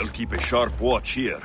I'll keep a sharp watch here.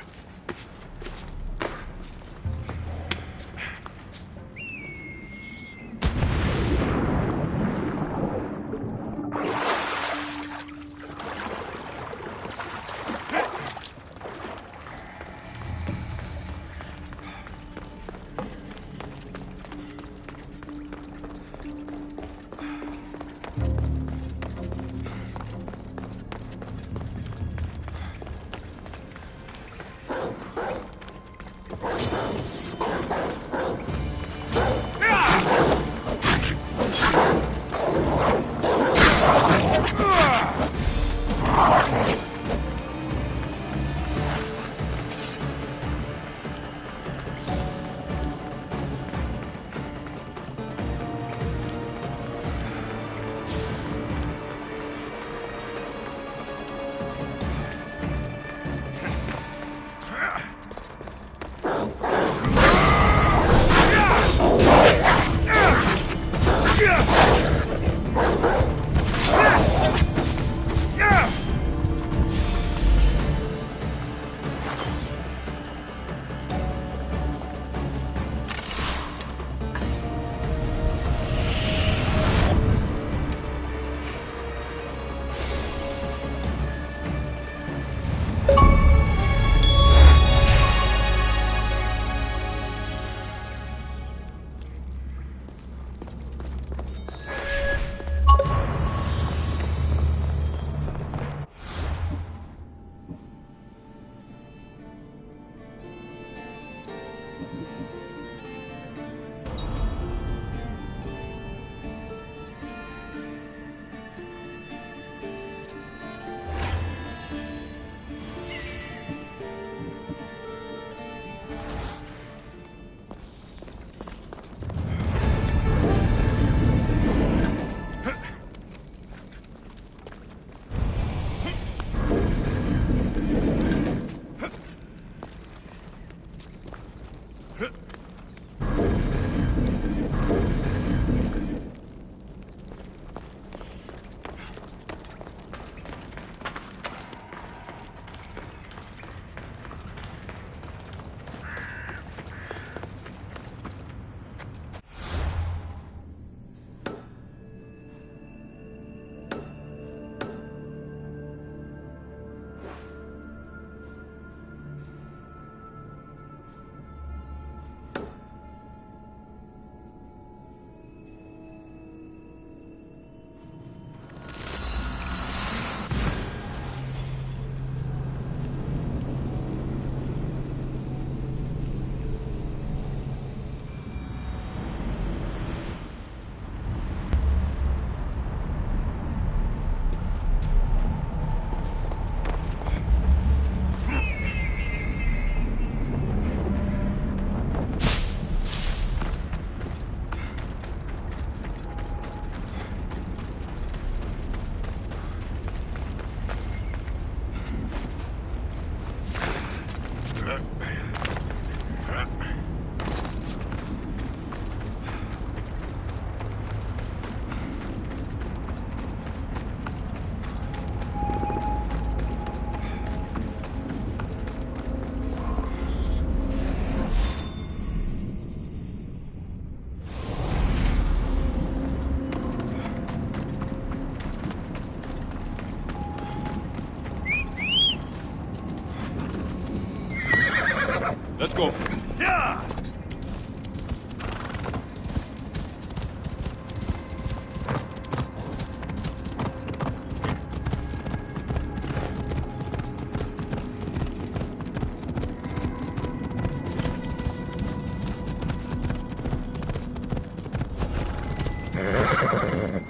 Let's go. Yeah!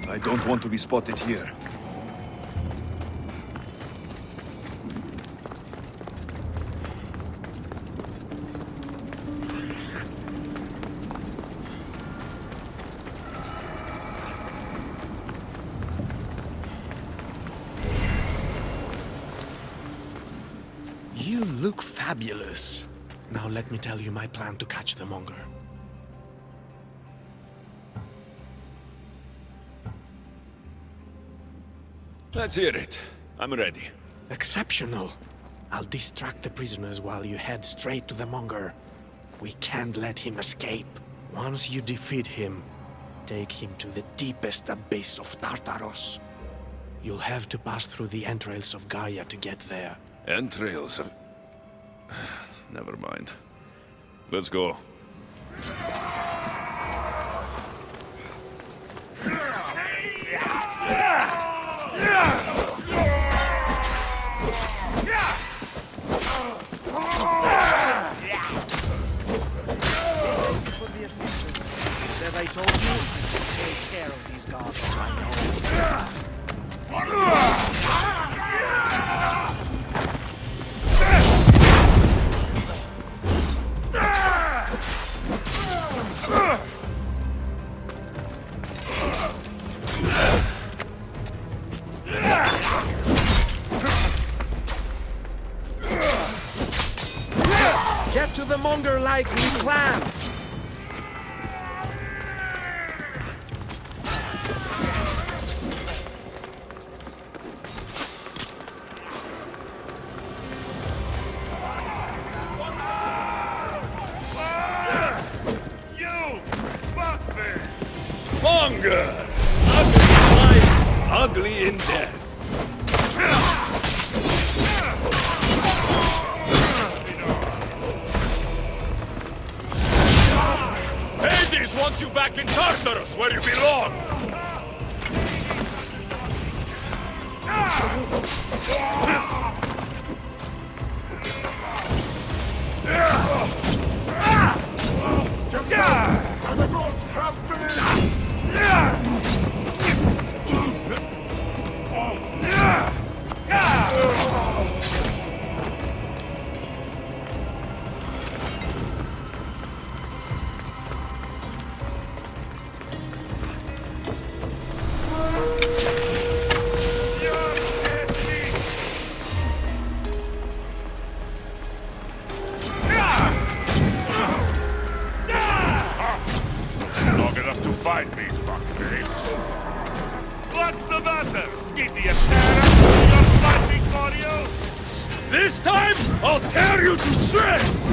I don't want to be spotted here. You look fabulous. Now let me tell you my plan to catch the Monger. Let's hear it. I'm ready. Exceptional. I'll distract the prisoners while you head straight to the Monger. We can't let him escape. Once you defeat him, take him to the deepest abyss of Tartaros. You'll have to pass through the entrails of Gaia to get there. Entrails of... Never mind. Let's go. For the assistance. As I told you, take care of these guards I know. Get to the Monger like we planned! You! Fuckface! Monger! Ugly in life, ugly in death. Hades wants you back in Tartarus, where you belong! Fight me, fuckface! What's the matter, idiot terror? You're fighting for you? This time, I'll tear you to shreds!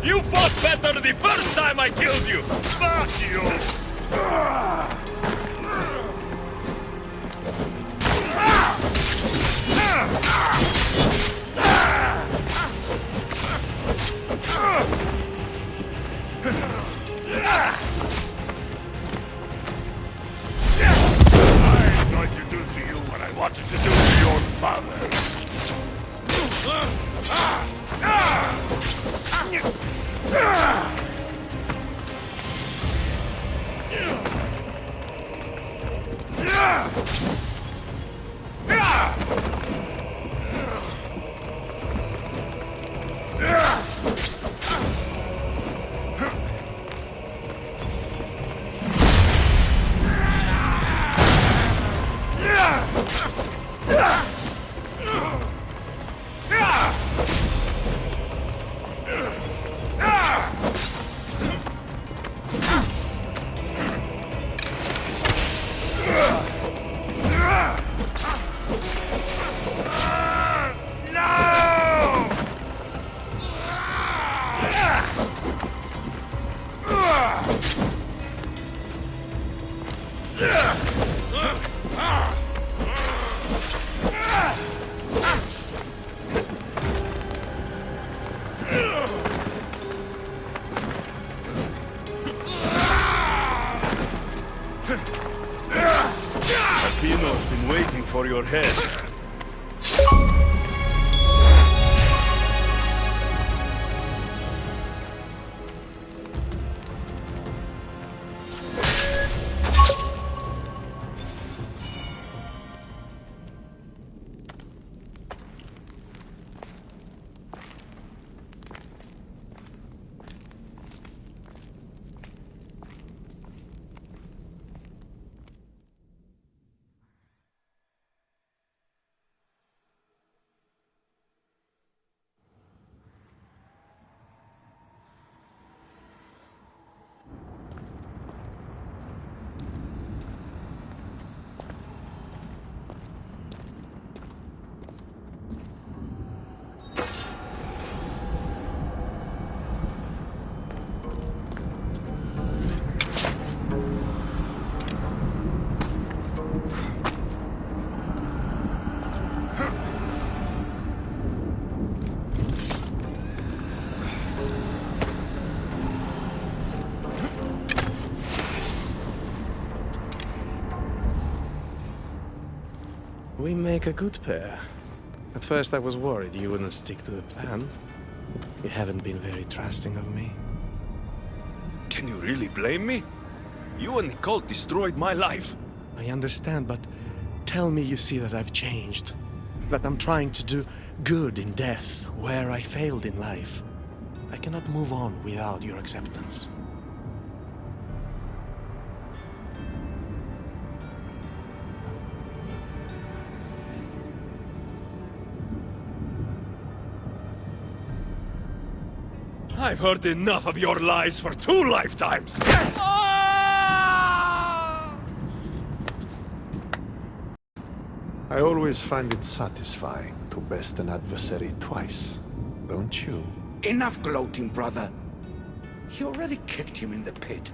You fought better the first time I killed you! Fuck you! I'm going to do to you what I wanted to do to your father. Pino's been waiting for your head. We make a good pair. At first I was worried you wouldn't stick to the plan. You haven't been very trusting of me. Can you really blame me? You and the cult destroyed my life. I understand, but tell me you see that I've changed. That I'm trying to do good in death, where I failed in life. I cannot move on without your acceptance. I've heard enough of your lies for 2 lifetimes! I always find it satisfying to best an adversary twice, don't you? Enough gloating, brother. You already kicked him in the pit.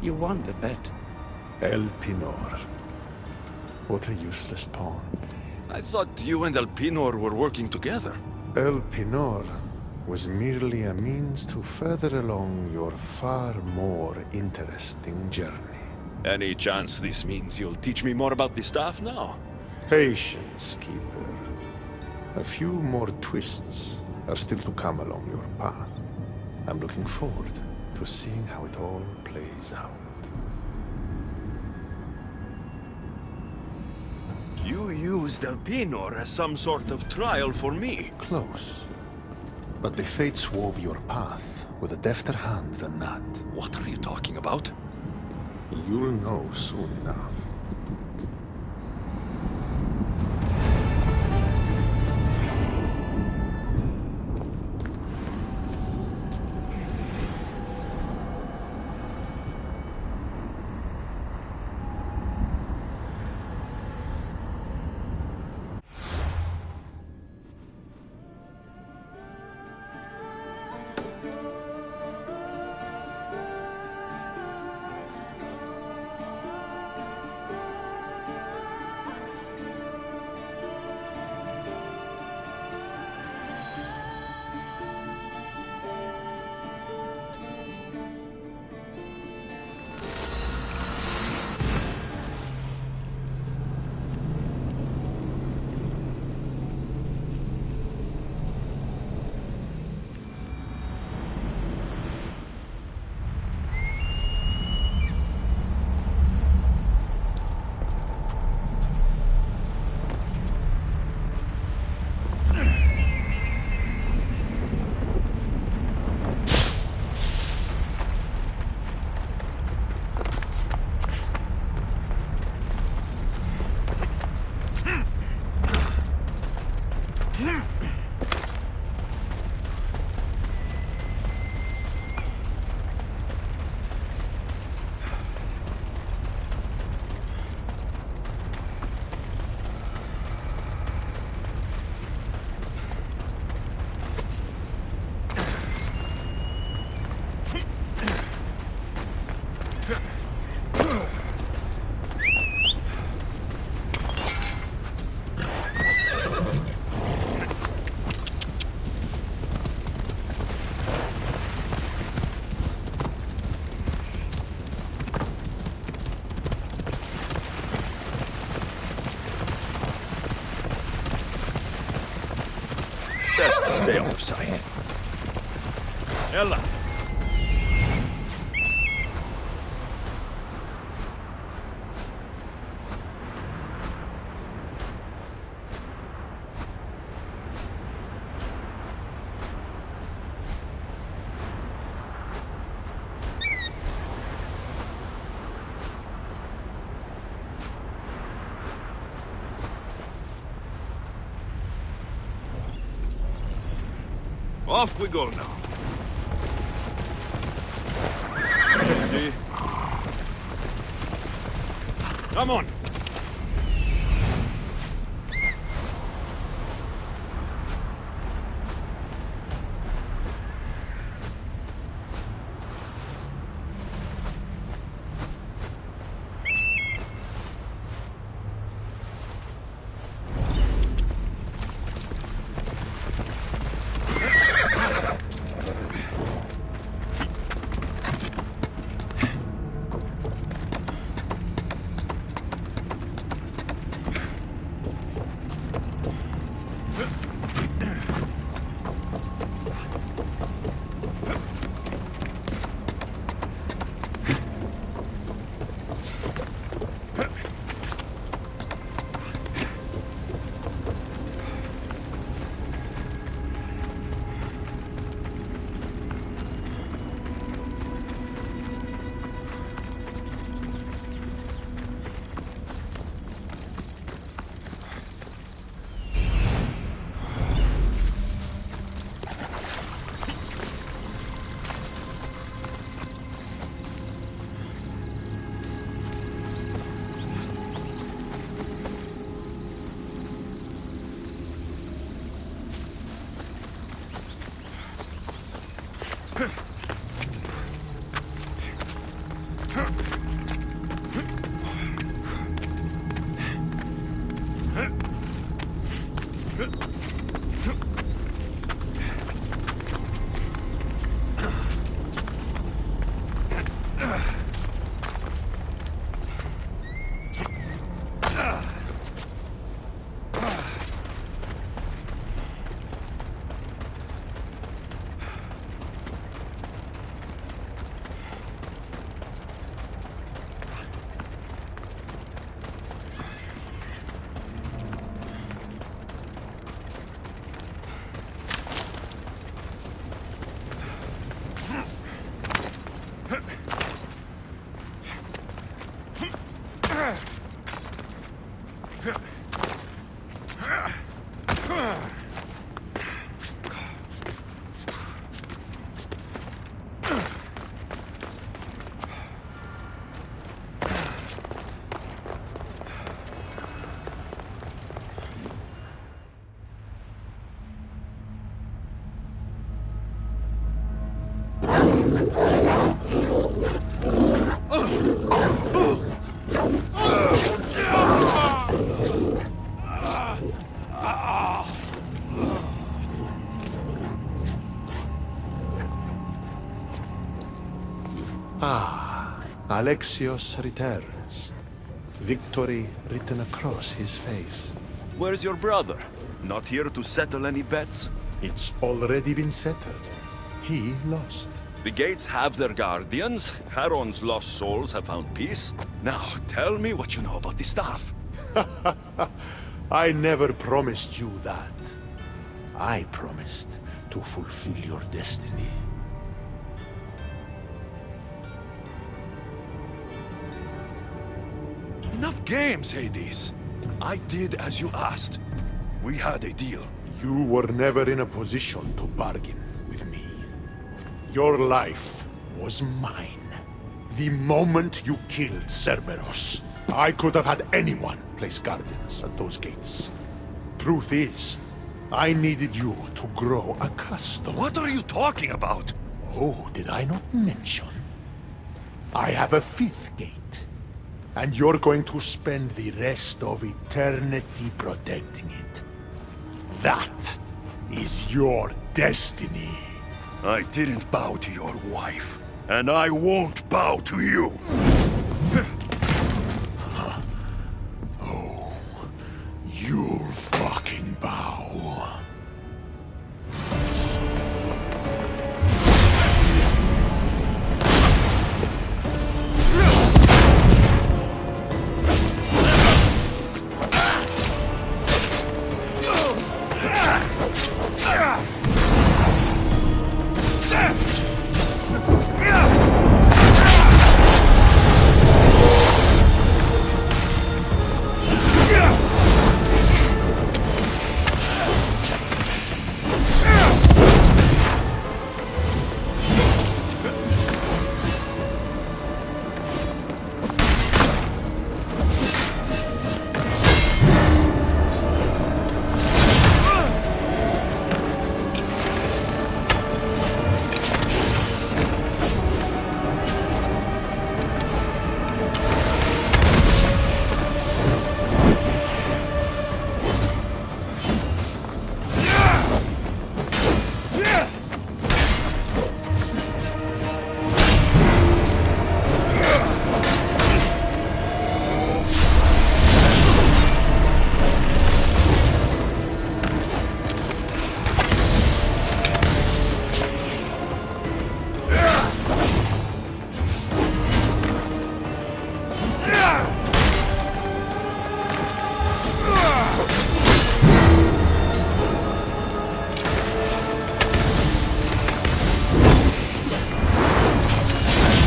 You won the bet. El Pinor. What a useless pawn. I thought you and Elpinor were working together. El Pinor was merely a means to further along your far more interesting journey. Any chance this means you'll teach me more about the staff now? Patience, Keeper. A few more twists are still to come along your path. I'm looking forward to seeing how it all plays out. You used Elpinor as some sort of trial for me. Close. But the fates wove your path with a defter hand than that. What are you talking about? You'll know soon enough. Best stay out of sight. Ella! Off we go now. Let's see. Come on. Alexios returns, victory written across his face. Where's your brother? Not here to settle any bets? It's already been settled. He lost. The gates have their guardians. Charon's lost souls have found peace. Now, tell me what you know about the staff. I never promised you that. I promised to fulfill your destiny. Enough games, Hades. I did as you asked. We had a deal. You were never in a position to bargain with me. Your life was mine. The moment you killed Cerberus, I could have had anyone place guardians at those gates. Truth is, I needed you to grow accustomed. What are you talking about? Oh, did I not mention? I have a fifth gate. And you're going to spend the rest of eternity protecting it. That is your destiny. I didn't bow to your wife, and I won't bow to you. Oh, you'll fucking bow.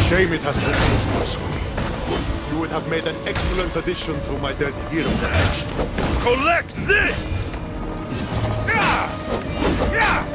Shame it has to be this way. You would have made an excellent addition to my dead hero collection. Collect this! Yeah! Yeah!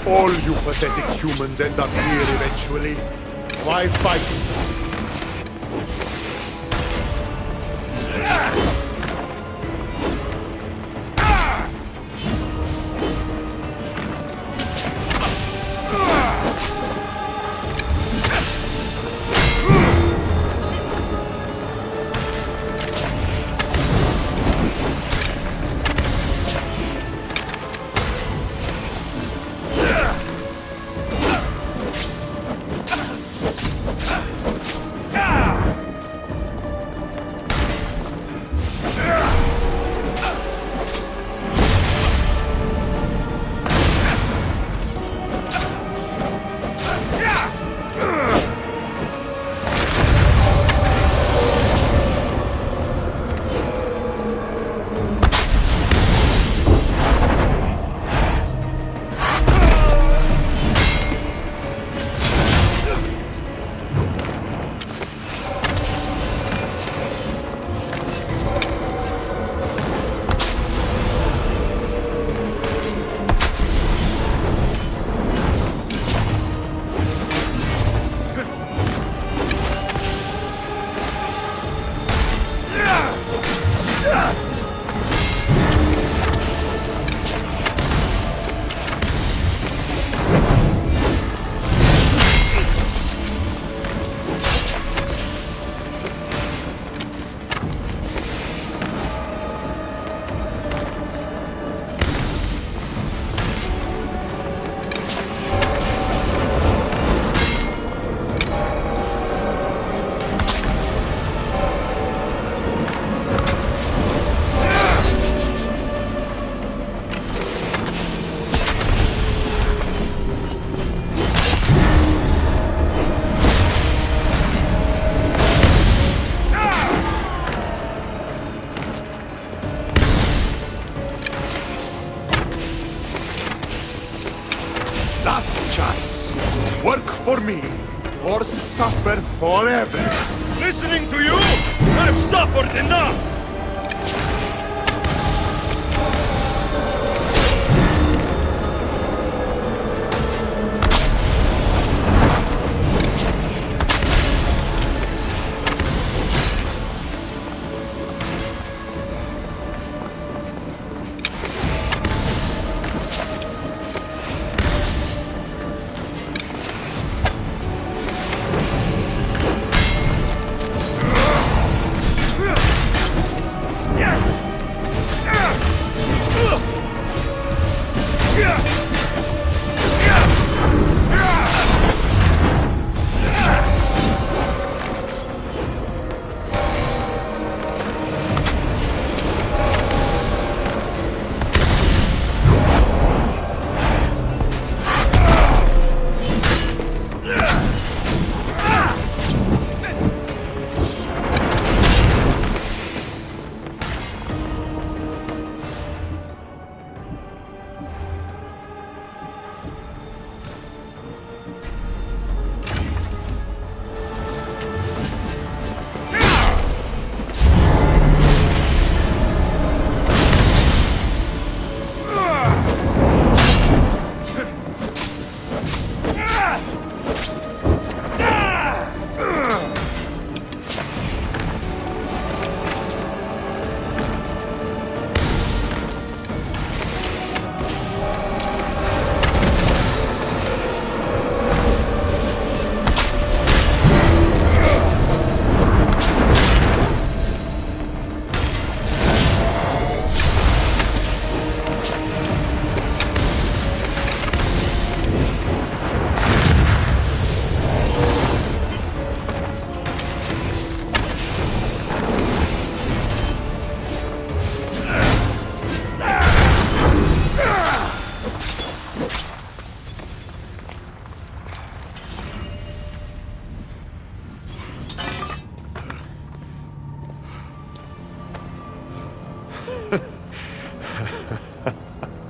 All you pathetic humans end up here eventually. Why fight? Work for me, or suffer forever. Listening to you? I've suffered enough!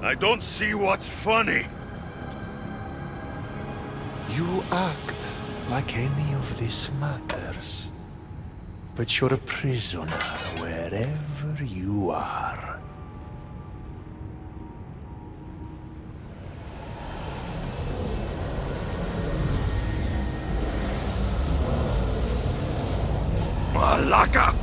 I don't see what's funny. You act like any of this matters. But you're a prisoner wherever you are. Malaka!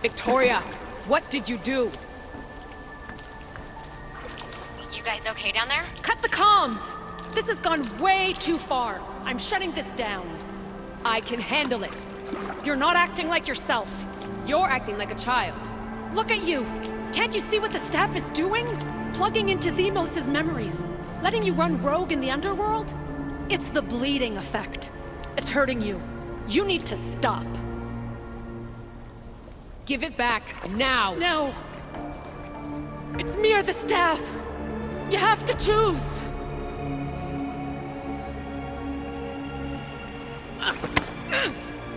Victoria, what did you do? You guys okay down there? Cut the comms! This has gone way too far. I'm shutting this down. I can handle it. You're not acting like yourself. You're acting like a child. Look at you! Can't you see what the staff is doing? Plugging into Themos' memories. Letting you run rogue in the underworld? It's the bleeding effect. It's hurting you. You need to stop. Give it back, now! No! It's me or the staff! You have to choose!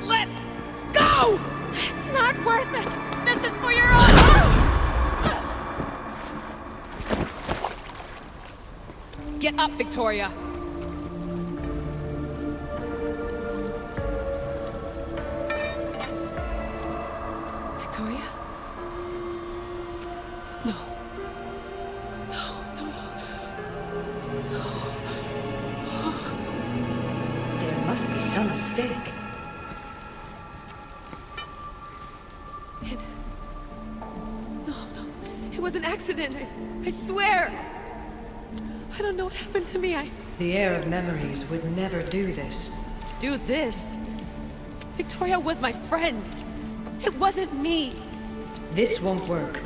Let go! It's not worth it! This is for your own... Get up, Victoria! Victoria? No. There must be some mistake. No. It was an accident. I swear. I don't know what happened to me. The heir of memories would never do this. Do this? Victoria was my friend. It wasn't me. This won't work.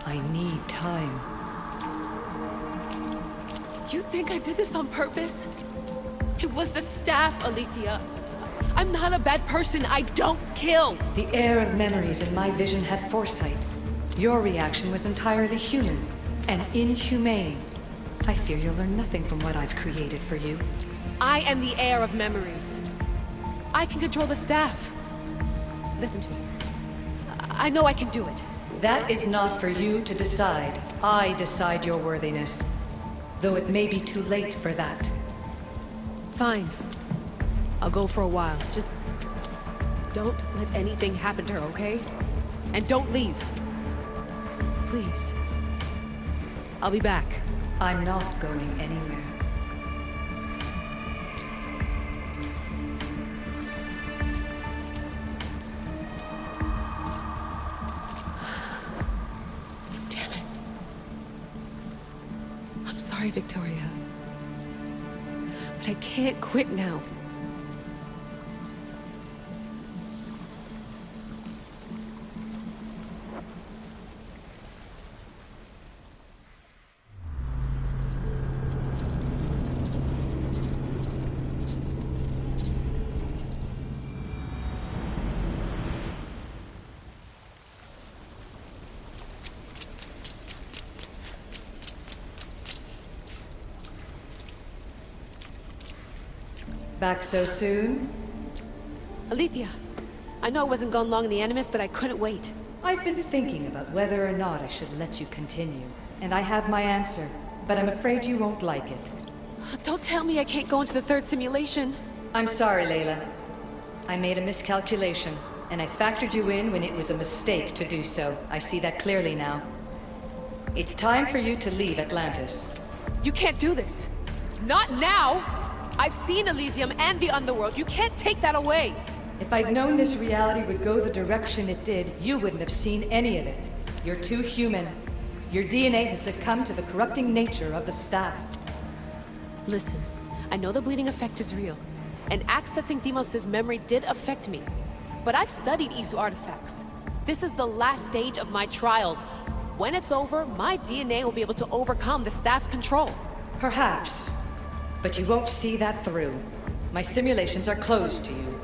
I need time. You think I did this on purpose? It was the staff, Alethea. I'm not a bad person. I don't kill. The heir of memories in my vision had foresight. Your reaction was entirely human and inhumane. I fear you'll learn nothing from what I've created for you. I am the heir of memories. I can control the staff. Listen to me. I know I can do it. That is not for you to decide. I decide your worthiness. Though it may be too late for that. Fine. I'll go for a while. Just don't let anything happen to her, okay? And don't leave. Please. I'll be back. I'm not going anywhere. Damn it. I'm sorry, Victoria. But I can't quit now. Back so soon? Alethea, I know I wasn't gone long in the Animus, but I couldn't wait. I've been thinking about whether or not I should let you continue. And I have my answer, but I'm afraid you won't like it. Don't tell me I can't go into the third simulation. I'm sorry, Layla. I made a miscalculation, and I factored you in when it was a mistake to do so. I see that clearly now. It's time for you to leave Atlantis. You can't do this. Not now! I've seen Elysium and the Underworld. You can't take that away. If I'd known this reality would go the direction it did, you wouldn't have seen any of it. You're too human. Your DNA has succumbed to the corrupting nature of the staff. Listen, I know the bleeding effect is real, and accessing Deimos' memory did affect me. But I've studied Isu artifacts. This is the last stage of my trials. When it's over, my DNA will be able to overcome the staff's control. Perhaps. But you won't see that through. My simulations are closed to you.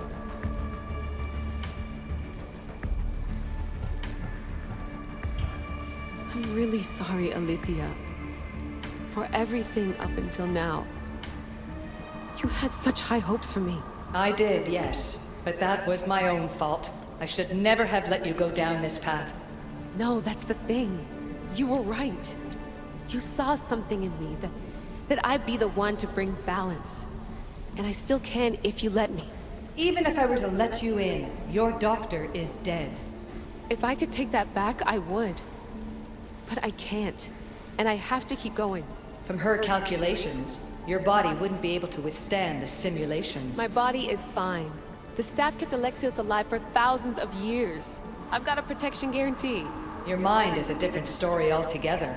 I'm really sorry, Alethea. For everything up until now. You had such high hopes for me. I did, yes. But that was my own fault. I should never have let you go down this path. No, that's the thing. You were right. You saw something in me that I'd be the one to bring balance. And I still can if you let me. Even if I were to let you in, your doctor is dead. If I could take that back, I would. But I can't. And I have to keep going. From her calculations, your body wouldn't be able to withstand the simulations. My body is fine. The staff kept Alexios alive for thousands of years. I've got a protection guarantee. Your mind is a different story altogether.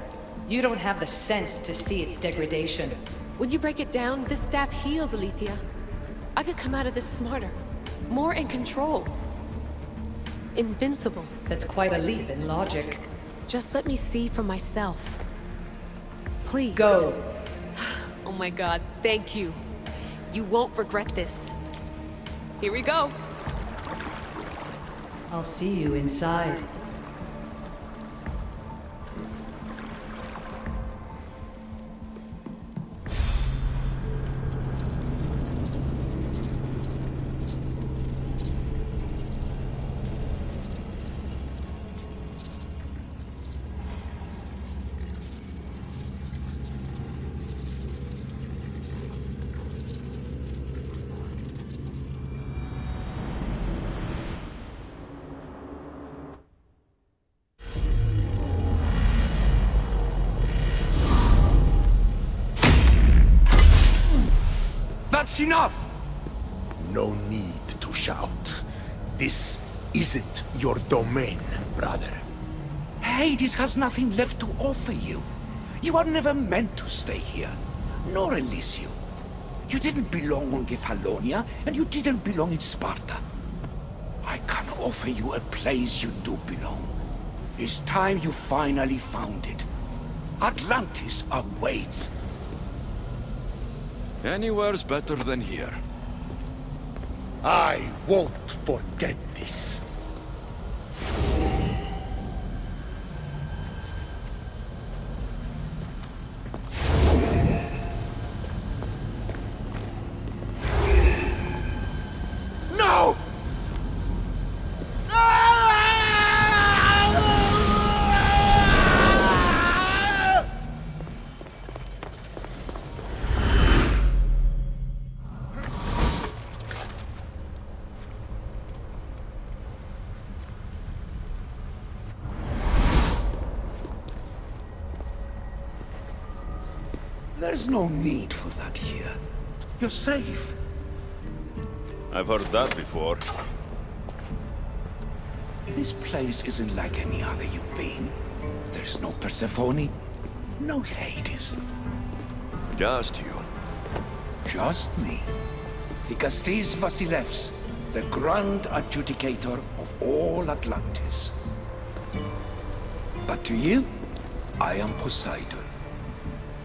You don't have the sense to see its degradation. When you break it down, this staff heals, Alethea. I could come out of this smarter, more in control. Invincible. That's quite a leap in logic. Just let me see for myself. Please. Go. Oh my god, thank you. You won't regret this. Here we go. I'll see you inside. That's enough! No need to shout. This isn't your domain, brother. Hades has nothing left to offer you. You are never meant to stay here, nor Elysium. You didn't belong on Kefalonia, and you didn't belong in Sparta. I can offer you a place you do belong. It's time you finally found it. Atlantis awaits. Anywhere's better than here. I won't forget this. No! There's no need for that here. You're safe. I've heard that before. This place isn't like any other you've been. There's no Persephone, no Hades. Just you. Just me. The Castis Vasilevs, the Grand Adjudicator of all Atlantis. But to you, I am Poseidon.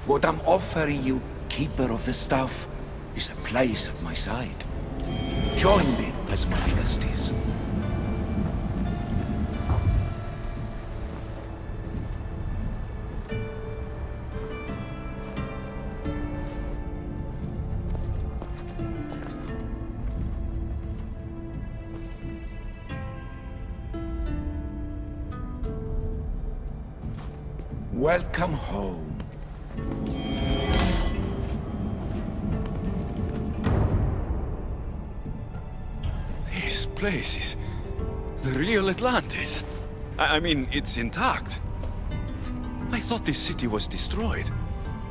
What I'm offering you, Keeper of the Staff, is a place at my side. Join me as my Castis. Welcome home. This place is the real Atlantis. I mean, it's intact. I thought this city was destroyed.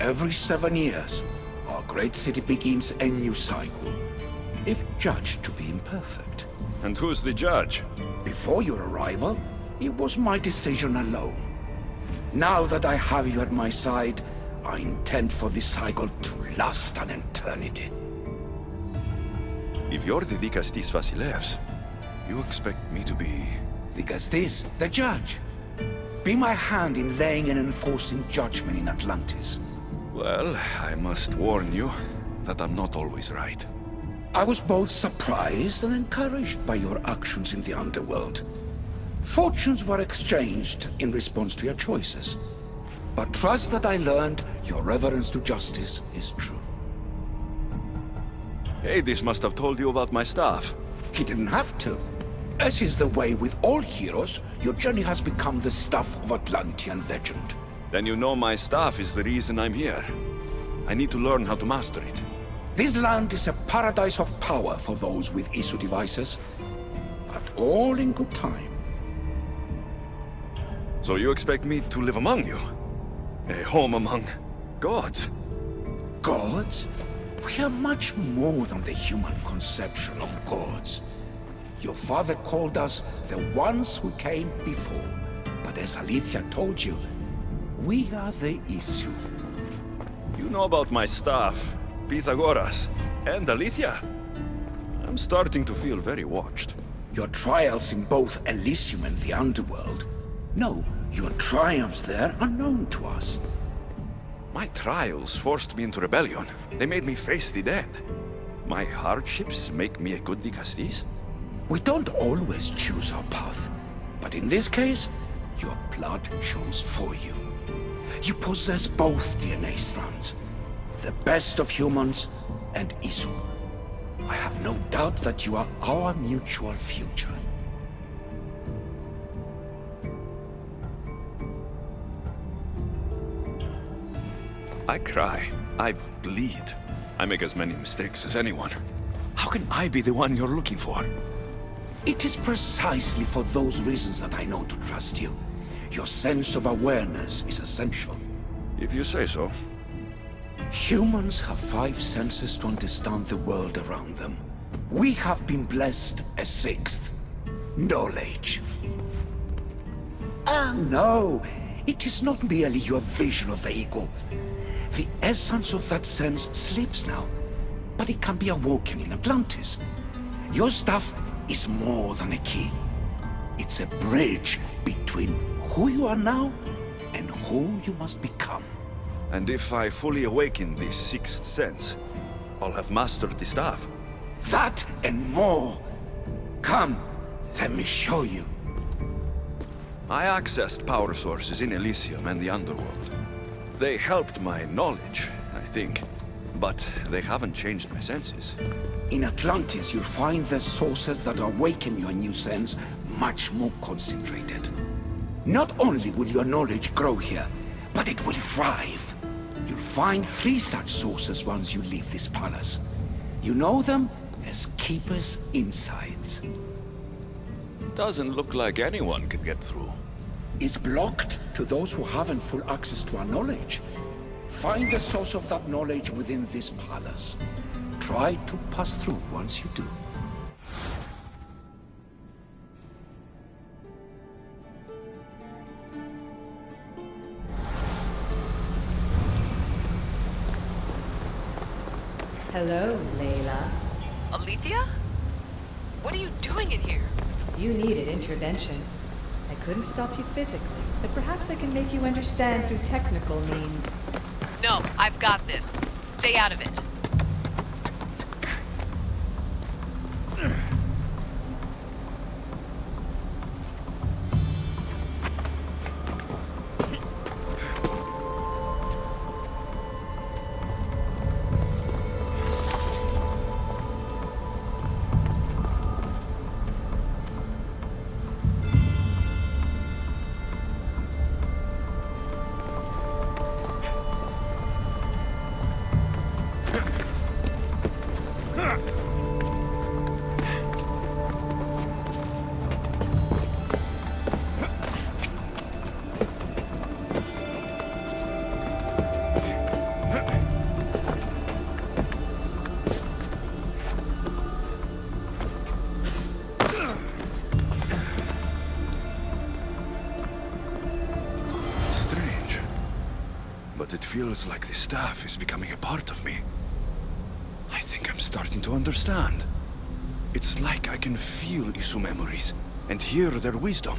Every 7 years, our great city begins a new cycle, if judged to be imperfect. And who's the judge? Before your arrival, it was my decision alone. Now that I have you at my side, I intend for this cycle to last an eternity. If you're the Castis Vasilevs, you expect me to be... The Castis, the judge. Be my hand in laying and enforcing judgment in Atlantis. Well, I must warn you that I'm not always right. I was both surprised and encouraged by your actions in the underworld. Fortunes were exchanged in response to your choices. But trust that I learned your reverence to justice is true. Hades must have told you about my staff. He didn't have to. As is the way with all heroes, your journey has become the stuff of Atlantean legend. Then you know my staff is the reason I'm here. I need to learn how to master it. This land is a paradise of power for those with Isu devices, but all in good time. So you expect me to live among you? A home among gods? Gods? We are much more than the human conception of gods. Your father called us the ones who came before. But as Alethea told you, we are the Isu. You know about my staff, Pythagoras, and Alethea. I'm starting to feel very watched. Your trials in both Elysium and the Underworld. No, your triumphs there are known to us. My trials forced me into rebellion. They made me face the dead. My hardships make me a good Castis? We don't always choose our path, but in this case, your blood shows for you. You possess both DNA strands, the best of humans and Isu. I have no doubt that you are our mutual future. I cry. I bleed. I make as many mistakes as anyone. How can I be the one you're looking for? It is precisely for those reasons that I know to trust you. Your sense of awareness is essential. If you say so. Humans have 5 senses to understand the world around them. We have been blessed a 6th. Knowledge. No. It is not merely your vision of the ego. The essence of that sense slips now, but it can be awoken in Atlantis. Your stuff is more than a key. It's a bridge between who you are now and who you must become. And if I fully awaken this 6th sense, I'll have mastered the staff. That and more. Come, let me show you. I accessed power sources in Elysium and the underworld. They helped my knowledge, I think. But they haven't changed my senses. In Atlantis, you'll find the sources that awaken your new sense much more concentrated. Not only will your knowledge grow here, but it will thrive. You'll find 3 such sources once you leave this palace. You know them as Keeper's Insides. Doesn't look like anyone can get through. It's blocked to those who haven't full access to our knowledge. Find the source of that knowledge within this palace. Try to pass through once you do. Hello, Layla. Alethea? What are you doing in here? You needed intervention. I couldn't stop you physically, but perhaps I can make you understand through technical means. No, I've got this. Stay out of it. It feels like the staff is becoming a part of me. I think I'm starting to understand. It's like I can feel Isu memories and hear their wisdom.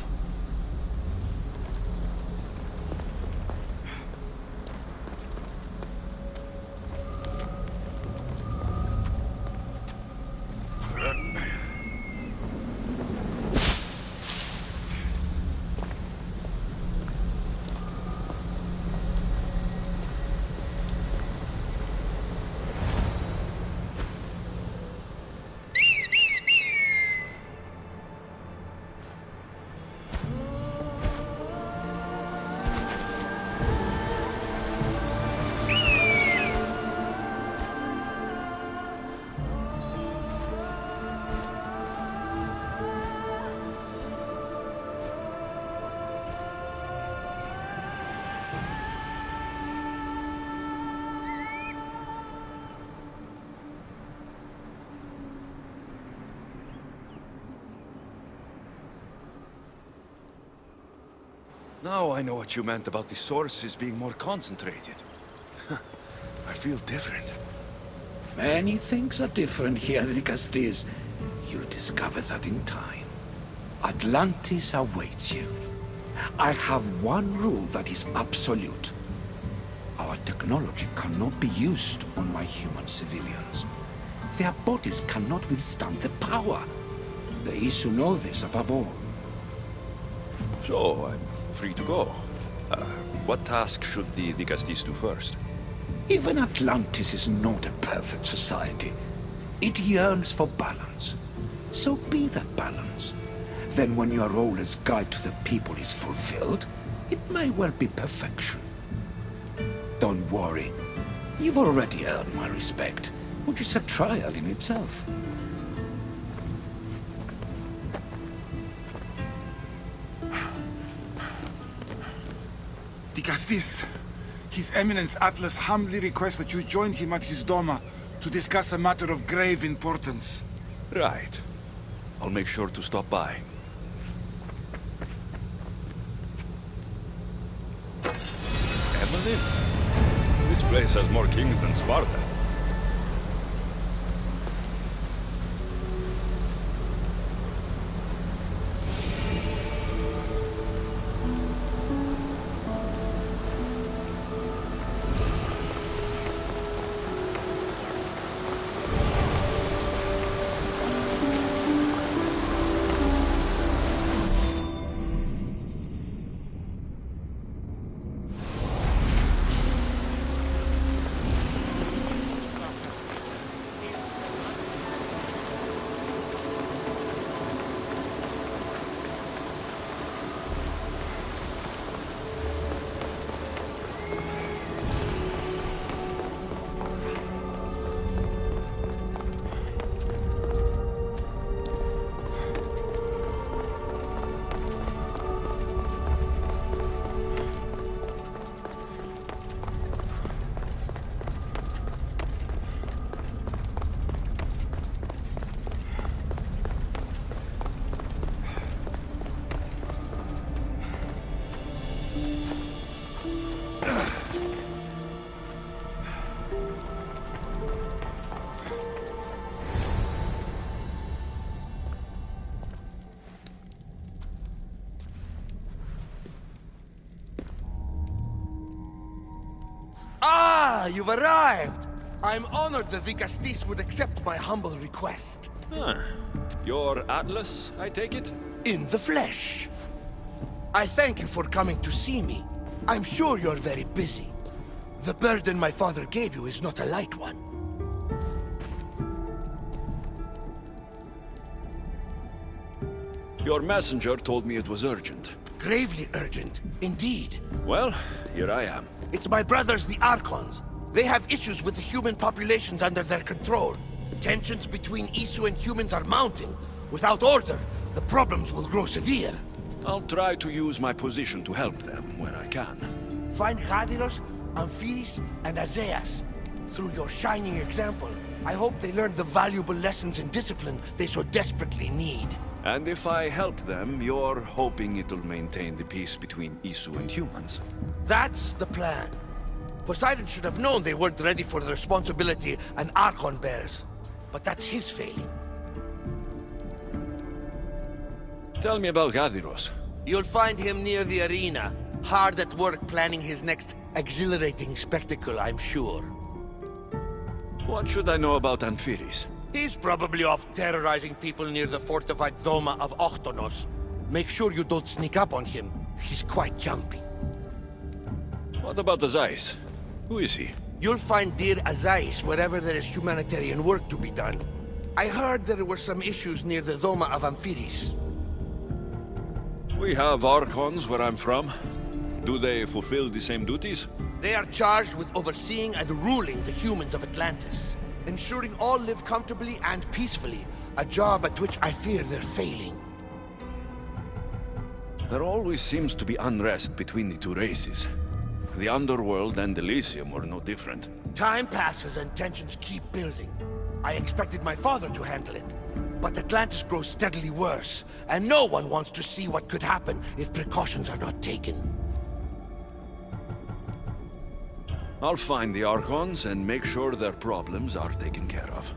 Now I know what you meant about the sources being more concentrated. I feel different. Many things are different here, Atlantis. You'll discover that in time. Atlantis awaits you. I have one rule that is absolute. Our technology cannot be used on my human civilians. Their bodies cannot withstand the power. The Isu know this above all. So, I'm free to go. What task should the Digastis do first? Even Atlantis is not a perfect society. It yearns for balance. So be that balance. Then when your role as guide to the people is fulfilled, it may well be perfection. Don't worry. You've already earned my respect, which is a trial in itself. Digastis, His Eminence Atlas humbly requests that you join him at his Doma to discuss a matter of grave importance. Right. I'll make sure to stop by. His Eminence? This place has more kings than Sparta. you've arrived! I'm honored the Vicastis would accept my humble request. Huh. You're Atlas, I take it? In the flesh. I thank you for coming to see me. I'm sure you're very busy. The burden my father gave you is not a light one. Your messenger told me it was urgent. Gravely urgent, indeed. Well, here I am. It's my brothers, the Archons. They have issues with the human populations under their control. Tensions between Isu and humans are mounting. Without order, the problems will grow severe. I'll try to use my position to help them where I can. Find Hadiros, Amphiris, and Azeas. Through your shining example, I hope they learn the valuable lessons in discipline they so desperately need. And if I help them, you're hoping it'll maintain the peace between Isu and humans. That's the plan. Poseidon should have known they weren't ready for the responsibility an Archon bears. But that's his failing. Tell me about Gadiros. You'll find him near the arena, hard at work planning his next exhilarating spectacle, I'm sure. What should I know about Amphiris? He's probably off terrorizing people near the fortified Doma of Ochtonos. Make sure you don't sneak up on him. He's quite jumpy. What about Azais? Who is he? You'll find dear Azais wherever there is humanitarian work to be done. I heard there were some issues near the Doma of Amphiris. We have Archons where I'm from. Do they fulfill the same duties? They are charged with overseeing and ruling the humans of Atlantis. Ensuring all live comfortably and peacefully. A job at which I fear they're failing. There always seems to be unrest between the two races. The Underworld and Elysium were no different. Time passes and tensions keep building. I expected my father to handle it. But Atlantis grows steadily worse, and no one wants to see what could happen if precautions are not taken. I'll find the Archons and make sure their problems are taken care of.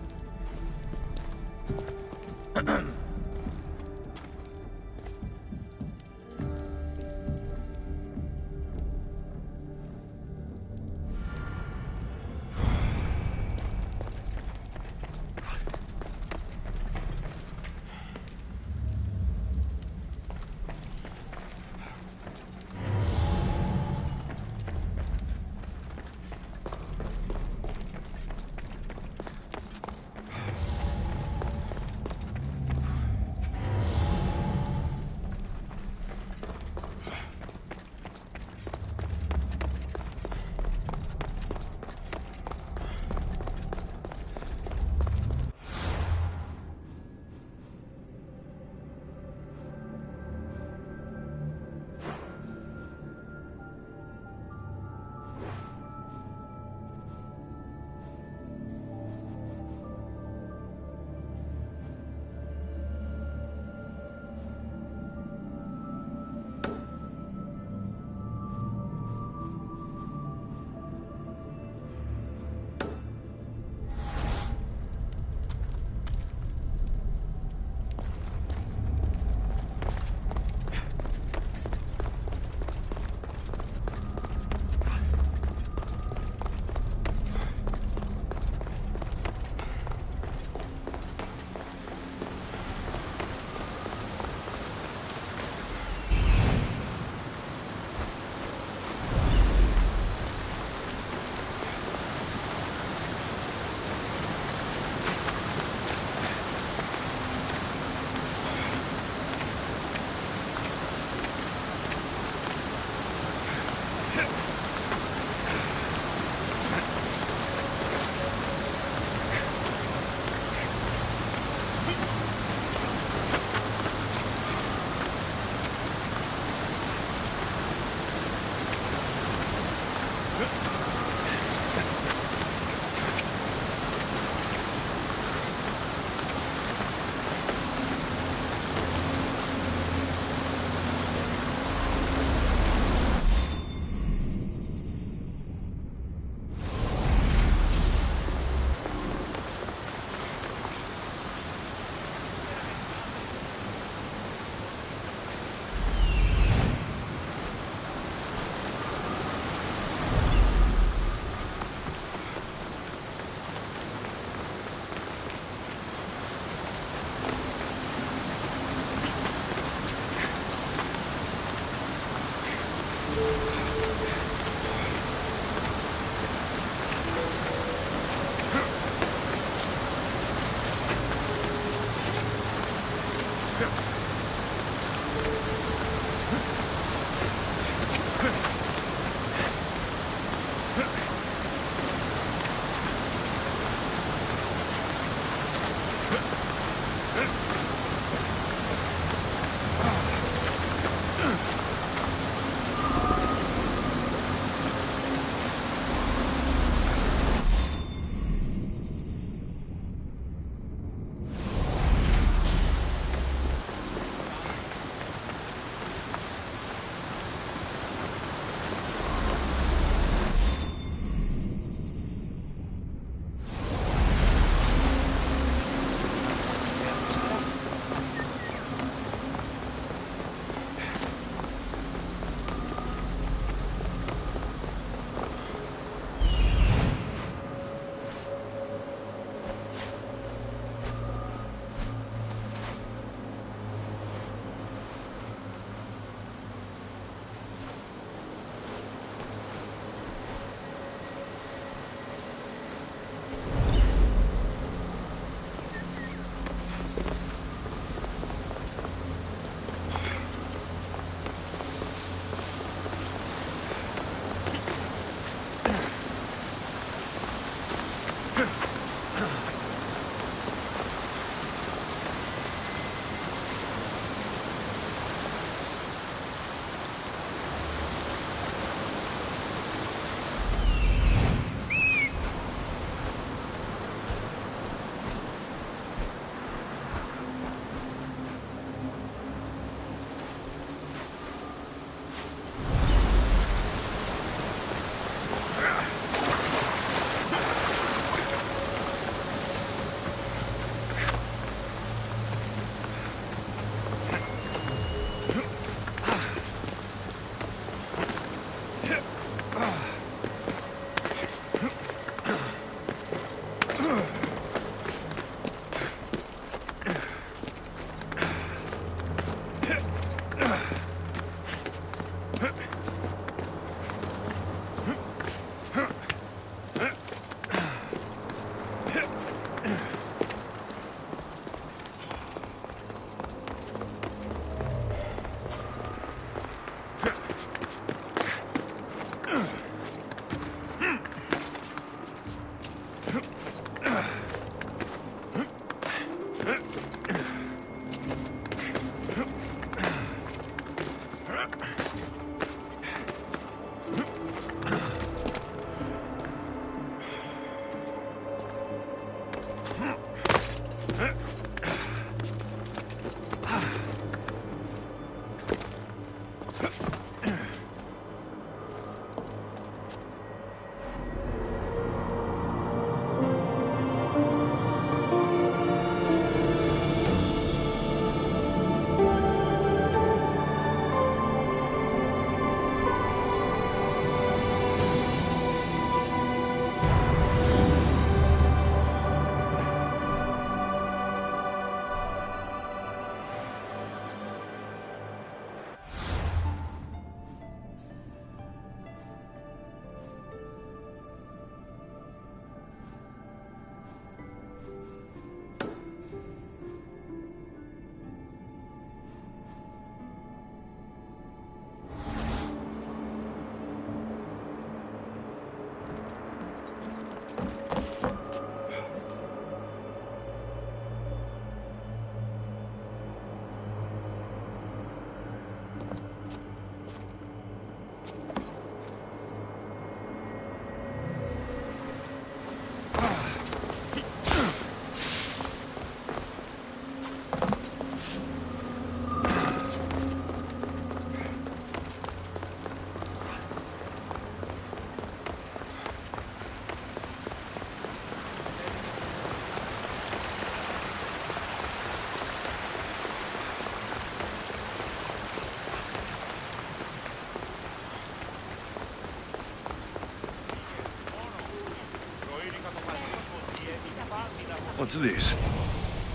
What's this?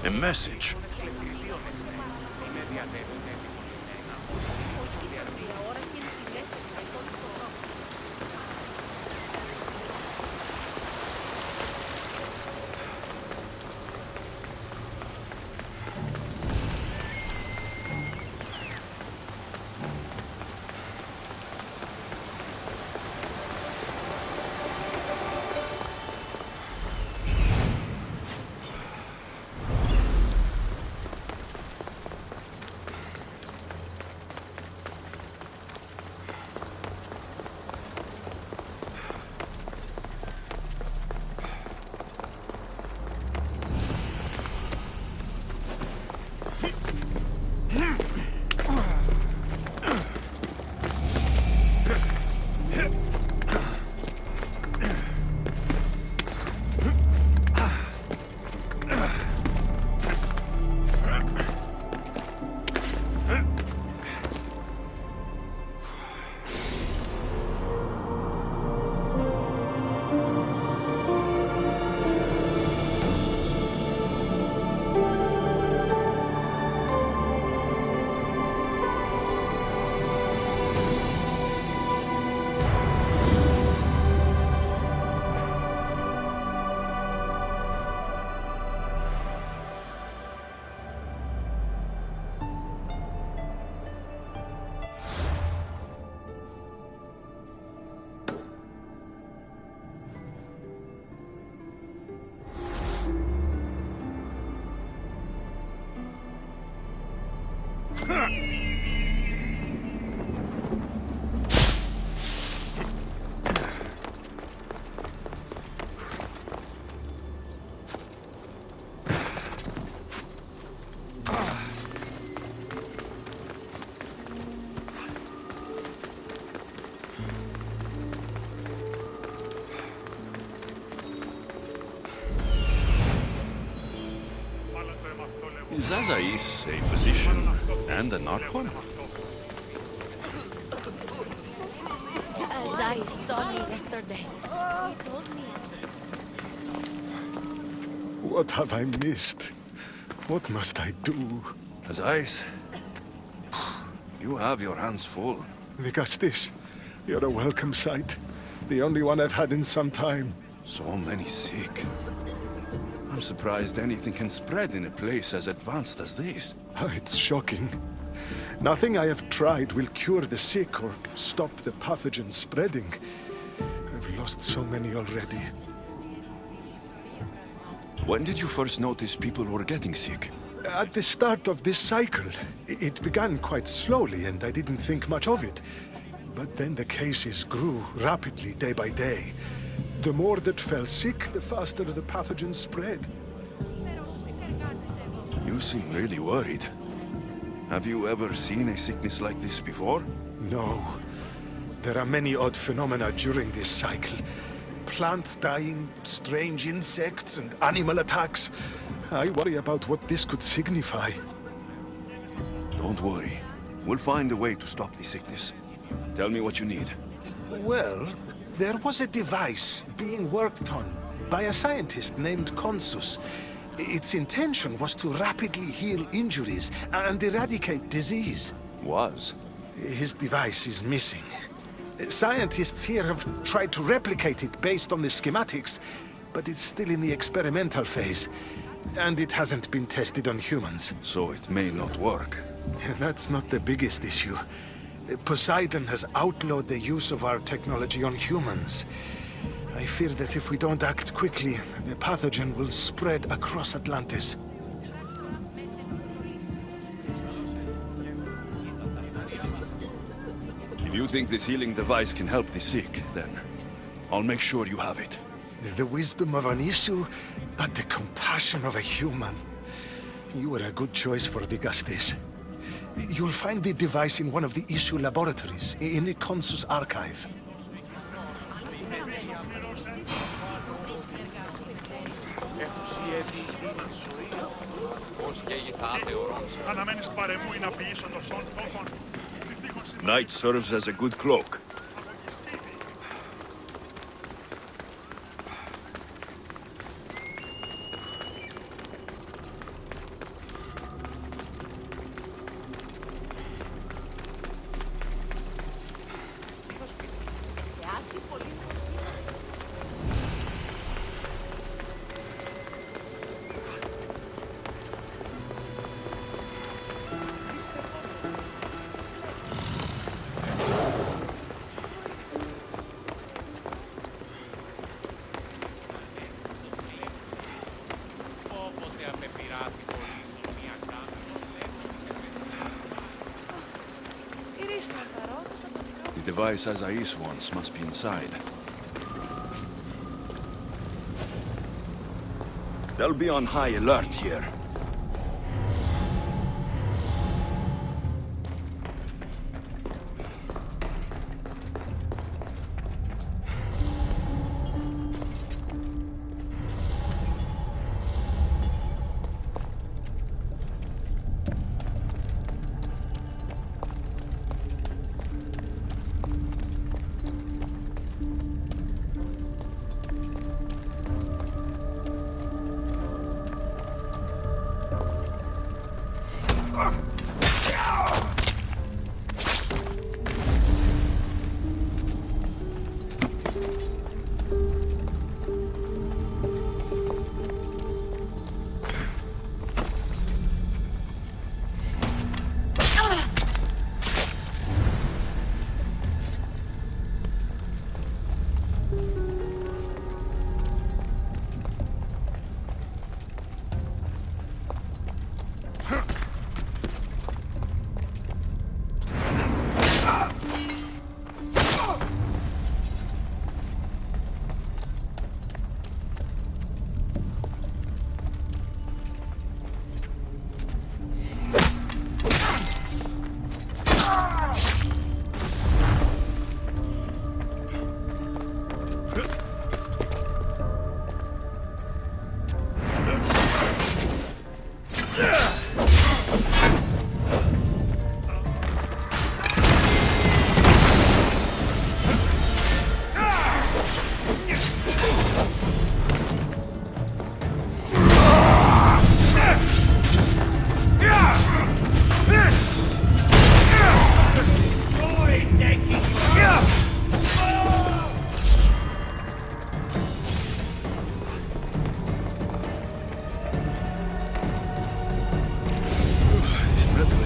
A message? Is Azais a physician and an Archon? As I saw you yesterday. He told me. What have I missed? What must I do? Azais, you have your hands full. Vigastis, you're a welcome sight. The only one I've had in some time. So many sick. I'm surprised anything can spread in a place as advanced as this. It's shocking. Nothing I have tried will cure the sick or stop the pathogen spreading. I've lost so many already. When did you first notice people were getting sick? At the start of this cycle. It began quite slowly and I didn't think much of it. But then the cases grew rapidly day by day. The more that fell sick, the faster the pathogen spread. You seem really worried. Have you ever seen a sickness like this before? No. There are many odd phenomena during this cycle. Plant dying, strange insects, and animal attacks. I worry about what this could signify. Don't worry. We'll find a way to stop the sickness. Tell me what you need. Well, there was a device being worked on by a scientist named Consus. Its intention was to rapidly heal injuries and eradicate disease. Was? His device is missing. Scientists here have tried to replicate it based on the schematics, but it's still in the experimental phase. And it hasn't been tested on humans. So it may not work. That's not the biggest issue. Poseidon has outlawed the use of our technology on humans. I fear that if we don't act quickly, the pathogen will spread across Atlantis. If you think this healing device can help the sick, then I'll make sure you have it. The wisdom of an issue, but the compassion of a human. You were a good choice for Vigastis. You'll find the device in one of the issue laboratories, in the Consus archive. Night serves as a good cloak. The device Azais wants must be inside. They'll be on high alert here.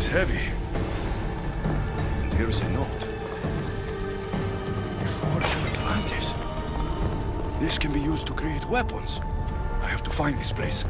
is heavy. And here's a note. The Forge of Atlantis. This can be used to create weapons. I have to find this place.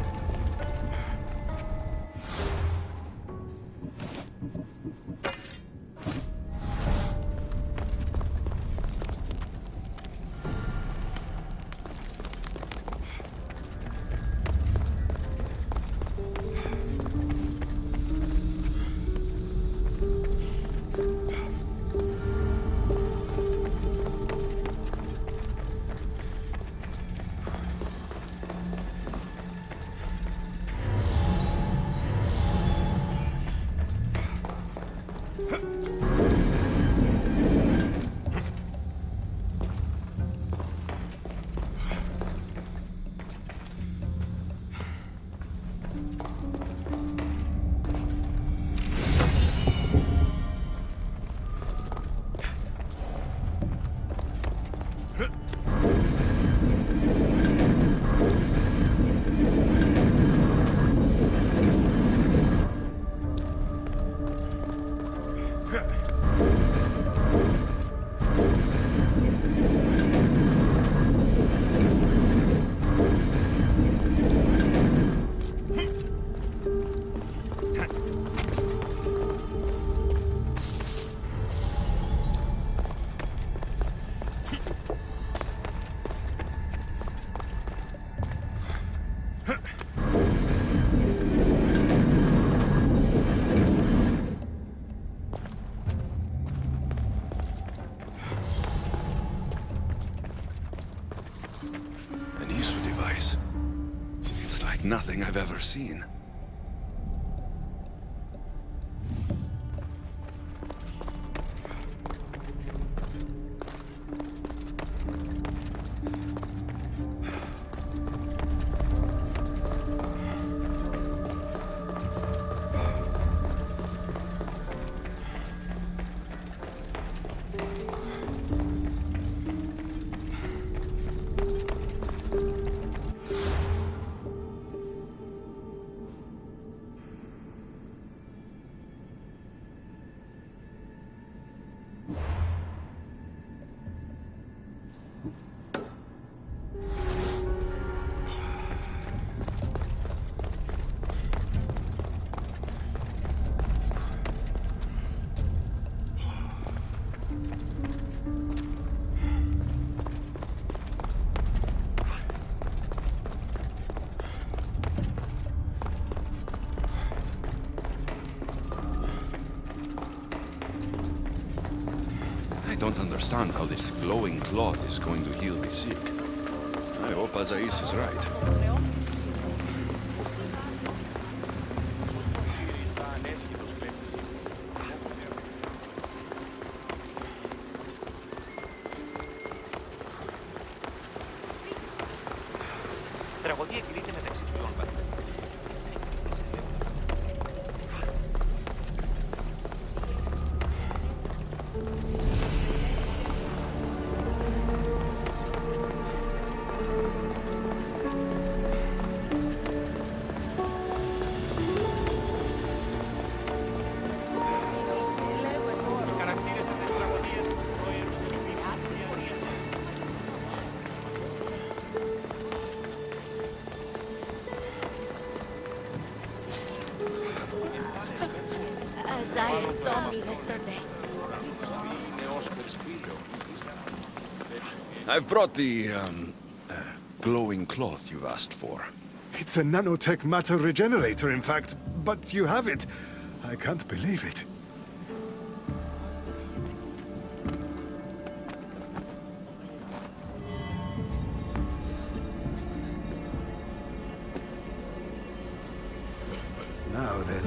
An Isu device. It's like nothing I've ever seen. I don't understand how this glowing cloth is going to heal the sick. I hope Azais is right. Azai saw me yesterday. I've brought the, glowing cloth you've asked for. It's a nanotech matter regenerator, in fact, but you have it. I can't believe it. Now then,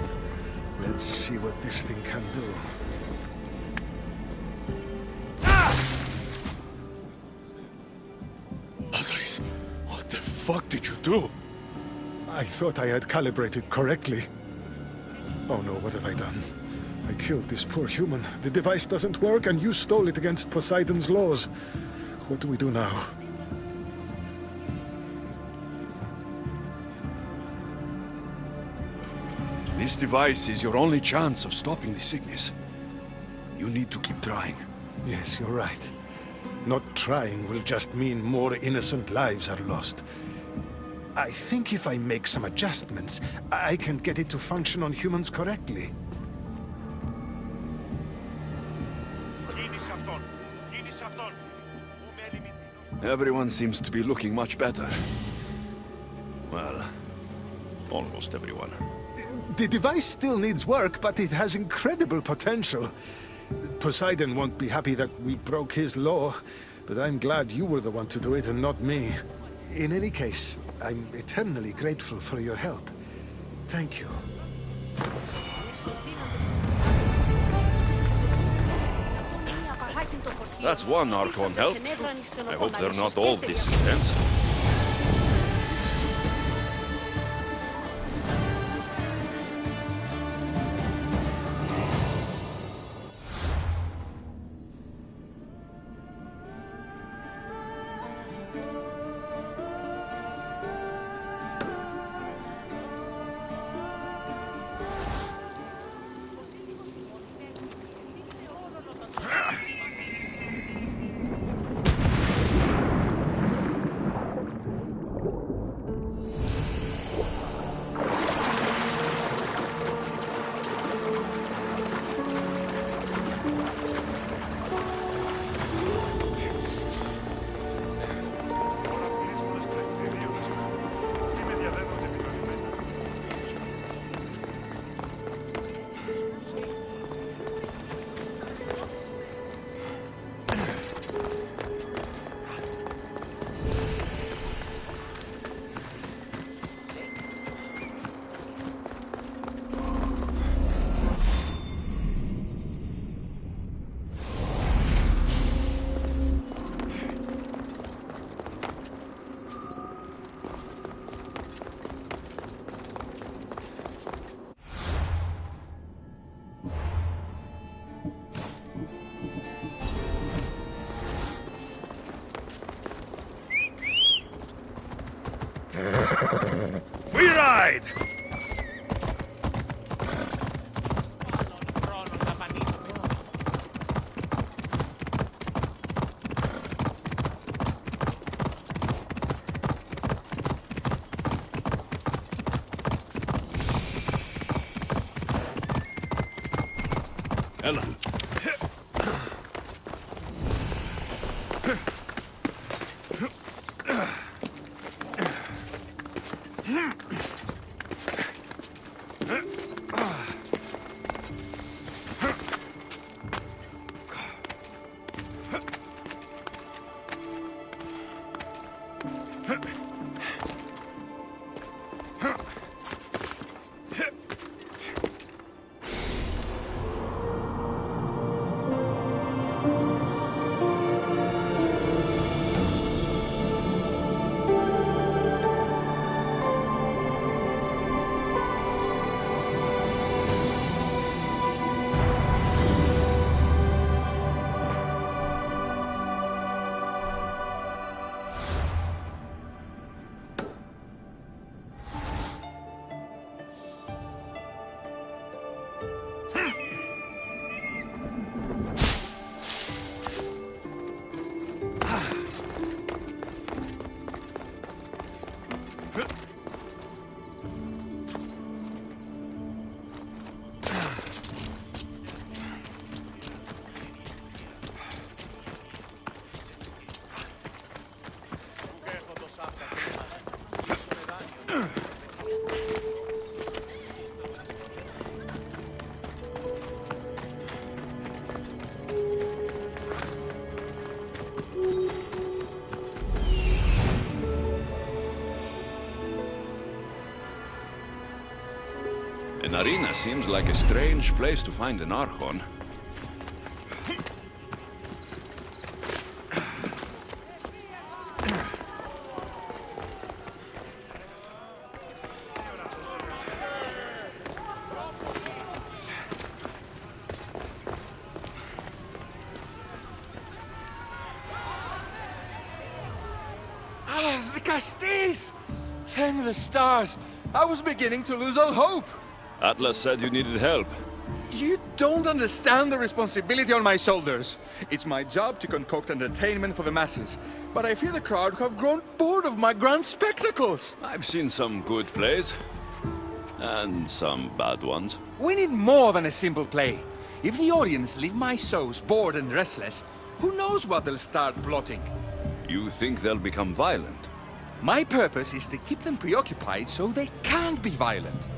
let's see what this thing can do. Azais, what the fuck did you do? I thought I had calibrated correctly. Oh no, what have I done? I killed this poor human. The device doesn't work, and you stole it against Poseidon's laws. What do we do now? This device is your only chance of stopping the sickness. You need to keep trying. Yes, you're right. Not trying will just mean more innocent lives are lost. I think if I make some adjustments, I can get it to function on humans correctly. Everyone seems to be looking much better. Well, almost everyone. The device still needs work, but it has incredible potential. Poseidon won't be happy that we broke his law, but I'm glad you were the one to do it and not me. In any case, I'm eternally grateful for your help. Thank you. That's one Archon helped. I hope they're not all this intense. We ride! Ella. An arena seems like a strange place to find an Archon. Ah, the Castis! Thank the stars! I was beginning to lose all hope! Atlas said you needed help. You don't understand the responsibility on my shoulders. It's my job to concoct entertainment for the masses. But I fear the crowd have grown bored of my grand spectacles. I've seen some good plays. And some bad ones. We need more than a simple play. If the audience leave my shows bored and restless, who knows what they'll start plotting? You think they'll become violent? My purpose is to keep them preoccupied so they can't be violent.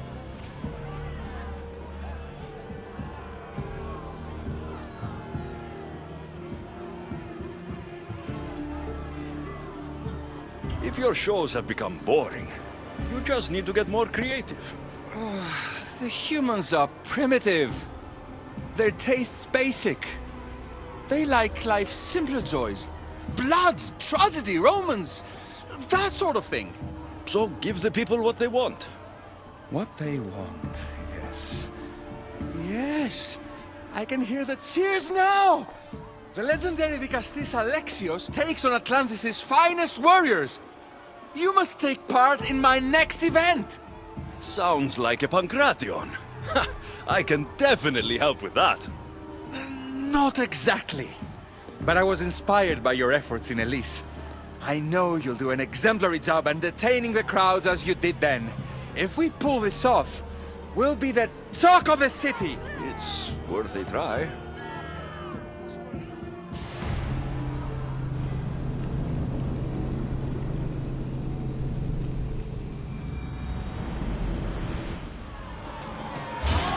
If your shows have become boring, you just need to get more creative. The humans are primitive. Their tastes basic. They like life's simpler joys. Blood, tragedy, romance, that sort of thing. So give the people what they want. What they want, yes. Yes, I can hear the cheers now! The legendary Dicastis Alexios takes on Atlantis' finest warriors. You must take part in my next event! Sounds like a Pancration. I can definitely help with that. Not exactly. But I was inspired by your efforts in Elise. I know you'll do an exemplary job entertaining the crowds as you did then. If we pull this off, we'll be the talk of the city! It's worth a try.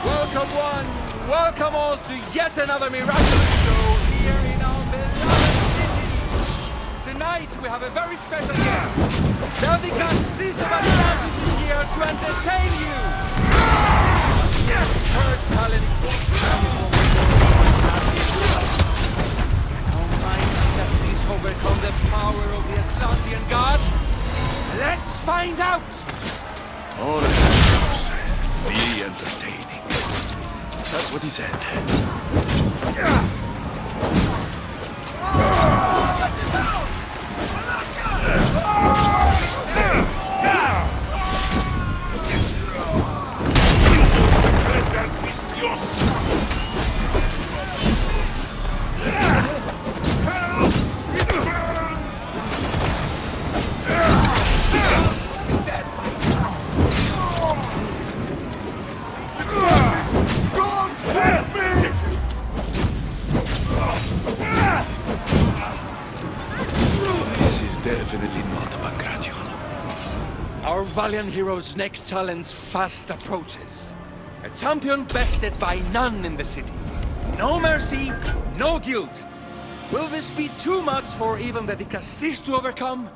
Welcome one, welcome all to yet another miraculous show here in our beloved city. Tonight we have a very special guest. The Dicastis of Atlantis is here to entertain you. Her talents almighty Dicastis overcome the power of the Atlantean gods. Let's find out. All be entertaining. That's what he said. Definitely not a Pancration. Our valiant hero's next challenge fast approaches. A champion bested by none in the city. No mercy, no guilt. Will this be too much for even the Dicastis to overcome?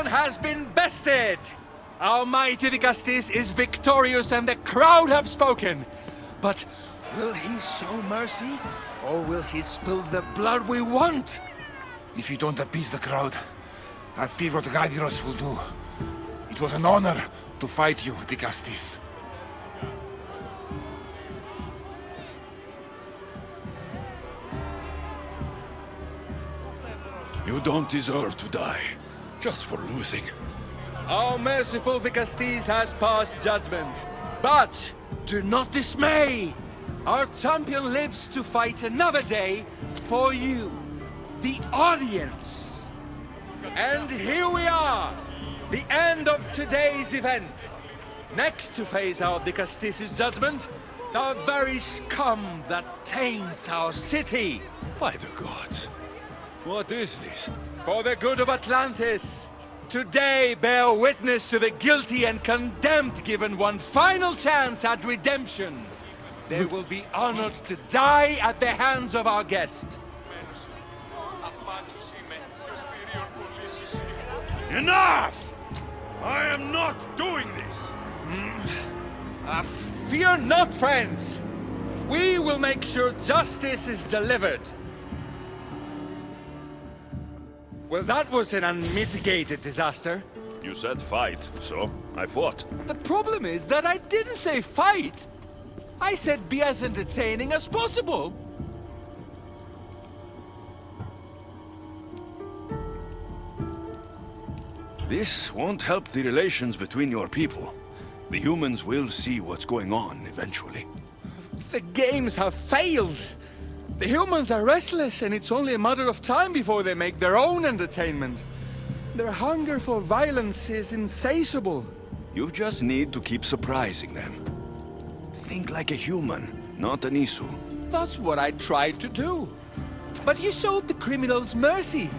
rebellion has been bested! Our mighty Dicastis is victorious and the crowd have spoken. But will he show mercy? Or will he spill the blood we want? If you don't appease the crowd, I fear what Gaidiros will do. It was an honor to fight you, Dicastis. You don't deserve to die, just for losing. Our merciful Dicastis has passed judgment. But do not dismay! Our champion lives to fight another day for you, the audience. And here we are, the end of today's event. Next to face our Dicastis' judgment, the very scum that taints our city. By the gods, what is this? For the good of Atlantis, today bear witness to the guilty and condemned given one final chance at redemption. They will be honored to die at the hands of our guest. Enough! I am not doing this! Fear not, friends! We will make sure justice is delivered. Well, that was an unmitigated disaster. You said fight, so I fought. The problem is that I didn't say fight. I said be as entertaining as possible. This won't help the relations between your people. The humans will see what's going on eventually. The games have failed. The humans are restless, and it's only a matter of time before they make their own entertainment. Their hunger for violence is insatiable. You just need to keep surprising them. Think like a human, not an Isu. That's what I tried to do. But you showed the criminals mercy,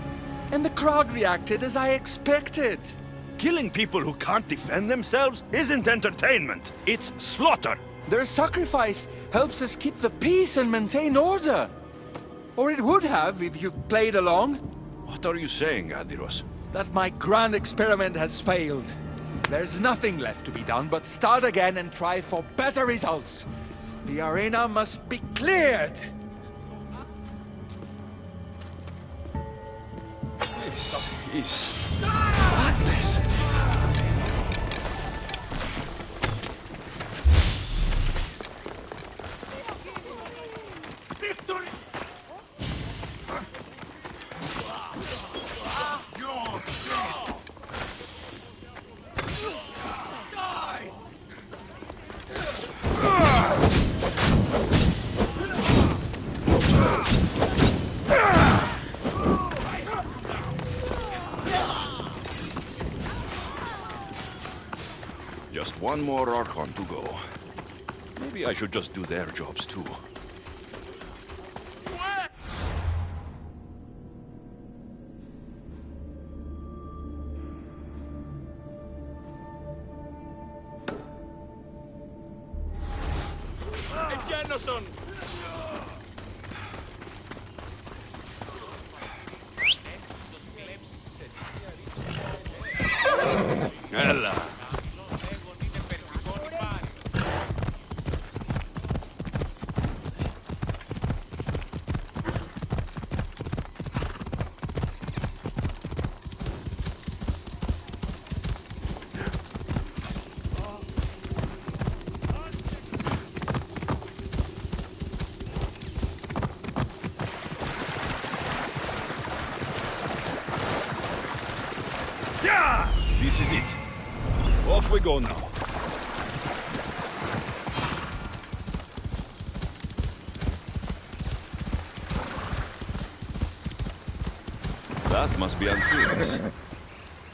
and the crowd reacted as I expected. Killing people who can't defend themselves isn't entertainment. It's slaughter. Their sacrifice helps us keep the peace and maintain order. Or it would have if you played along. What are you saying, Adiros? That my grand experiment has failed. There's nothing left to be done but start again and try for better results. The arena must be cleared. This is madness. Victory! Just one more Archon to go. Maybe I should just do their jobs too. Έλα. This is it. Off we go now. That must be Atlantis.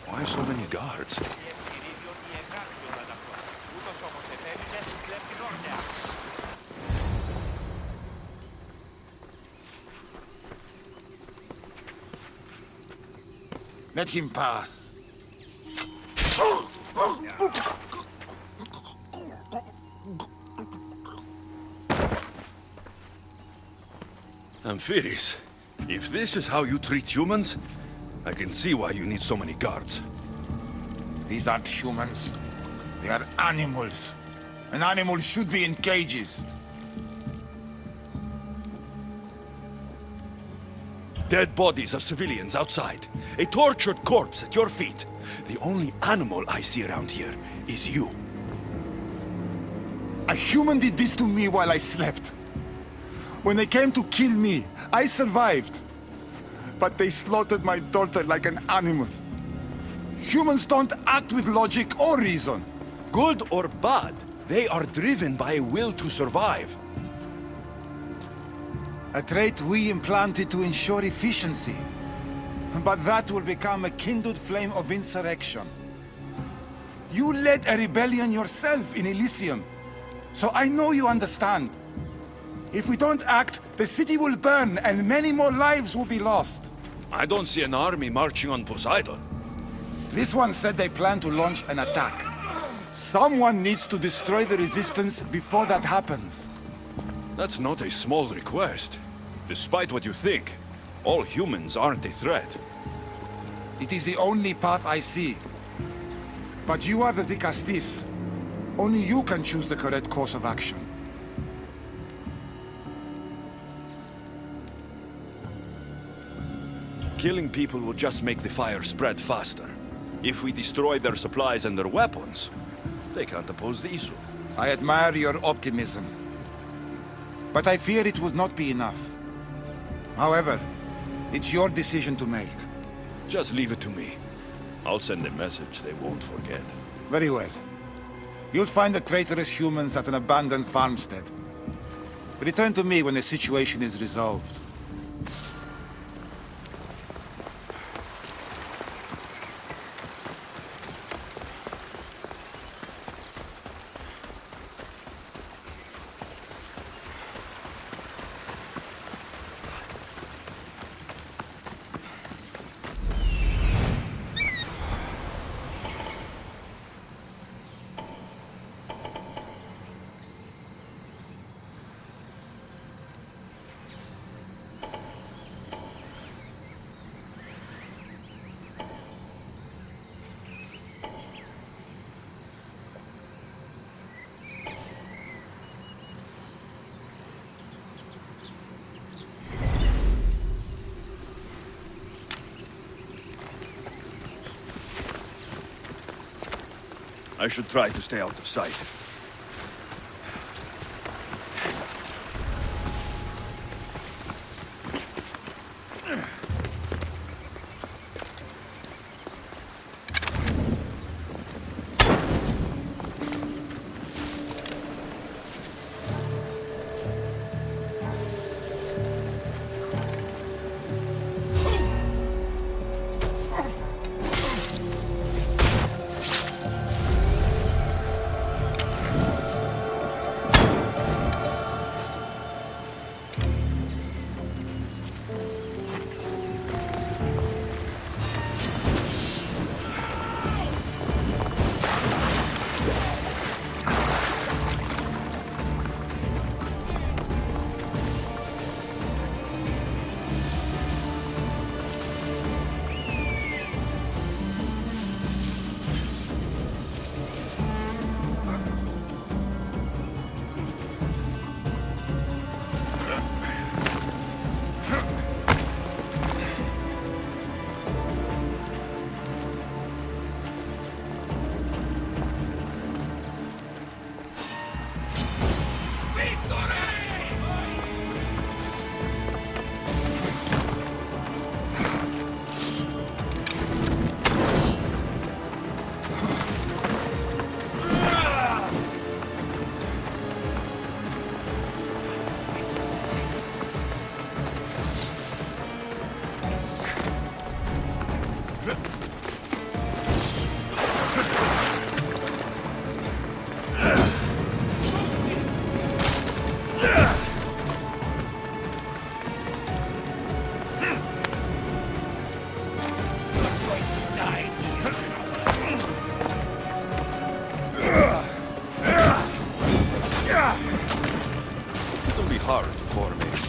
Why so many guards? Let him pass. Amphiris, if this is how you treat humans, I can see why you need so many guards. These aren't humans. They are animals. An animal should be in cages. Dead bodies of civilians outside. A tortured corpse at your feet. The only animal I see around here is you. A human did this to me while I slept. When they came to kill me, I survived. But they slaughtered my daughter like an animal. Humans don't act with logic or reason. Good or bad, they are driven by a will to survive. A trait we implanted to ensure efficiency. But that will become a kindled flame of insurrection. You led a rebellion yourself in Elysium, so I know you understand. If we don't act, the city will burn and many more lives will be lost. I don't see an army marching on Poseidon. This one said they plan to launch an attack. Someone needs to destroy the resistance before that happens. That's not a small request. Despite what you think, all humans aren't a threat. It is the only path I see. But you are the Dicastis. Only you can choose the correct course of action. Killing people will just make the fire spread faster. If we destroy their supplies and their weapons, they can't oppose the issue. I admire your optimism. But I fear it would not be enough. However, it's your decision to make. Just leave it to me. I'll send a message they won't forget. Very well. You'll find the traitorous humans at an abandoned farmstead. Return to me when the situation is resolved. I should try to stay out of sight.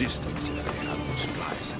Resistance if they have no supplies.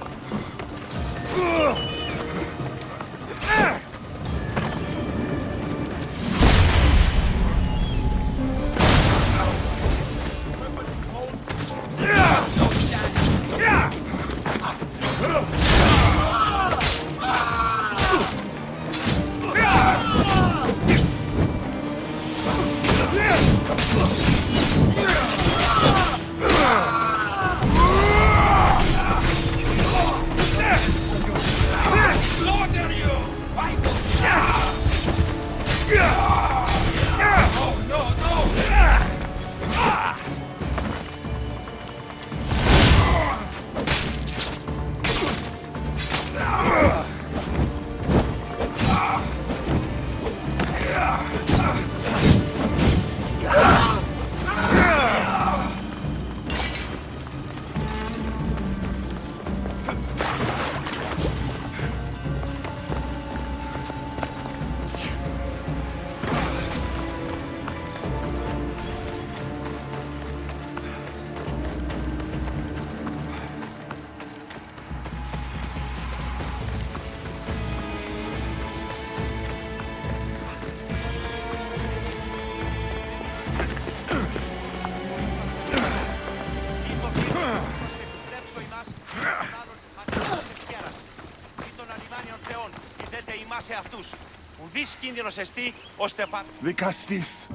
The Castis.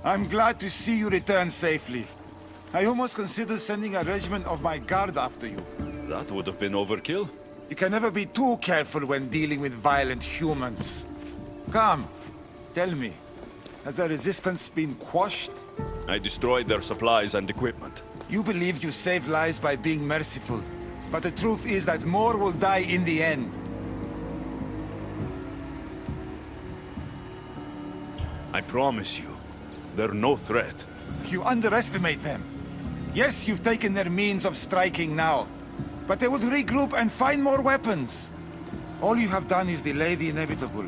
I'm glad to see you return safely. I almost considered sending a regiment of my guard after you. That would have been overkill. You can never be too careful when dealing with violent humans. Come, tell me, has the resistance been quashed? I destroyed their supplies and equipment. You believed you saved lives by being merciful, but the truth is that more will die in the end. I promise you, they're no threat. You underestimate them. Yes, you've taken their means of striking now, but they will regroup and find more weapons. All you have done is delay the inevitable.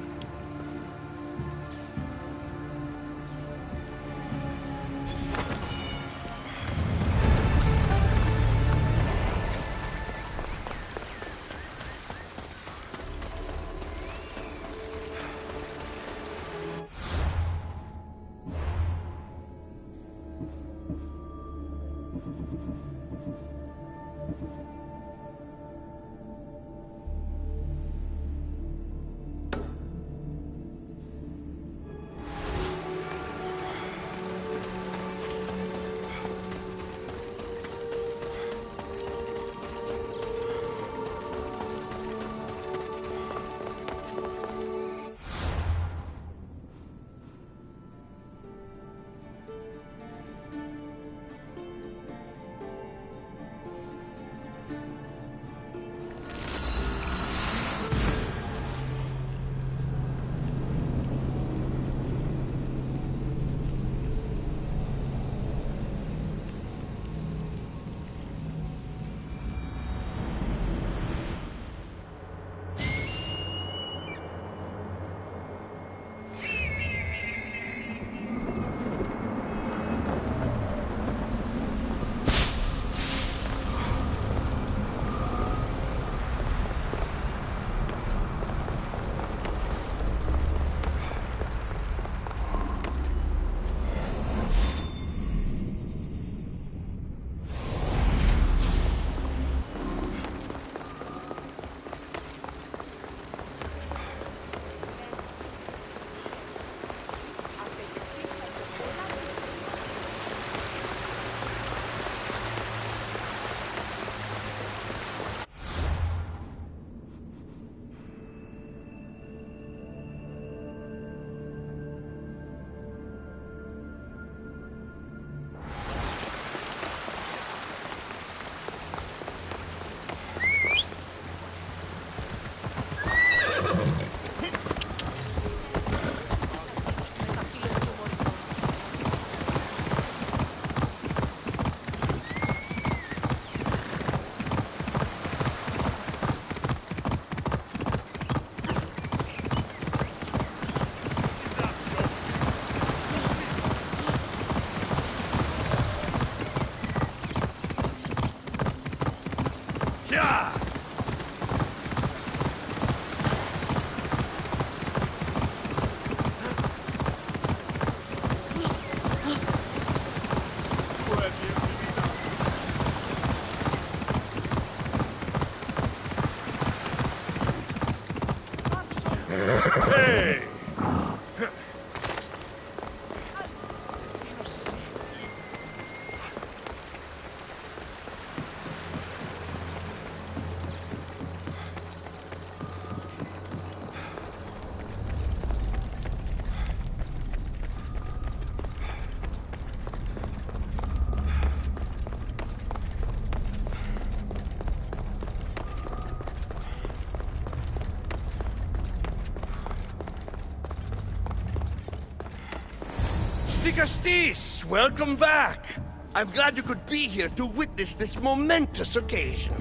Castis, welcome back. I'm glad you could be here to witness this momentous occasion.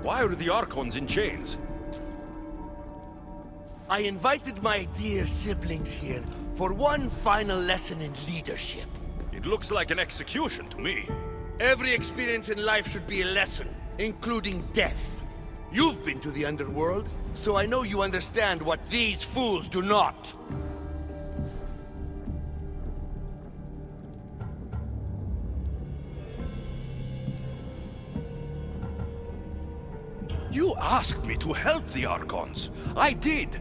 Why are the Archons in chains? I invited my dear siblings here for one final lesson in leadership. It looks like an execution to me. Every experience in life should be a lesson, including death. You've been to the underworld, so I know you understand what these fools do not. You asked me to help the Archons. I did.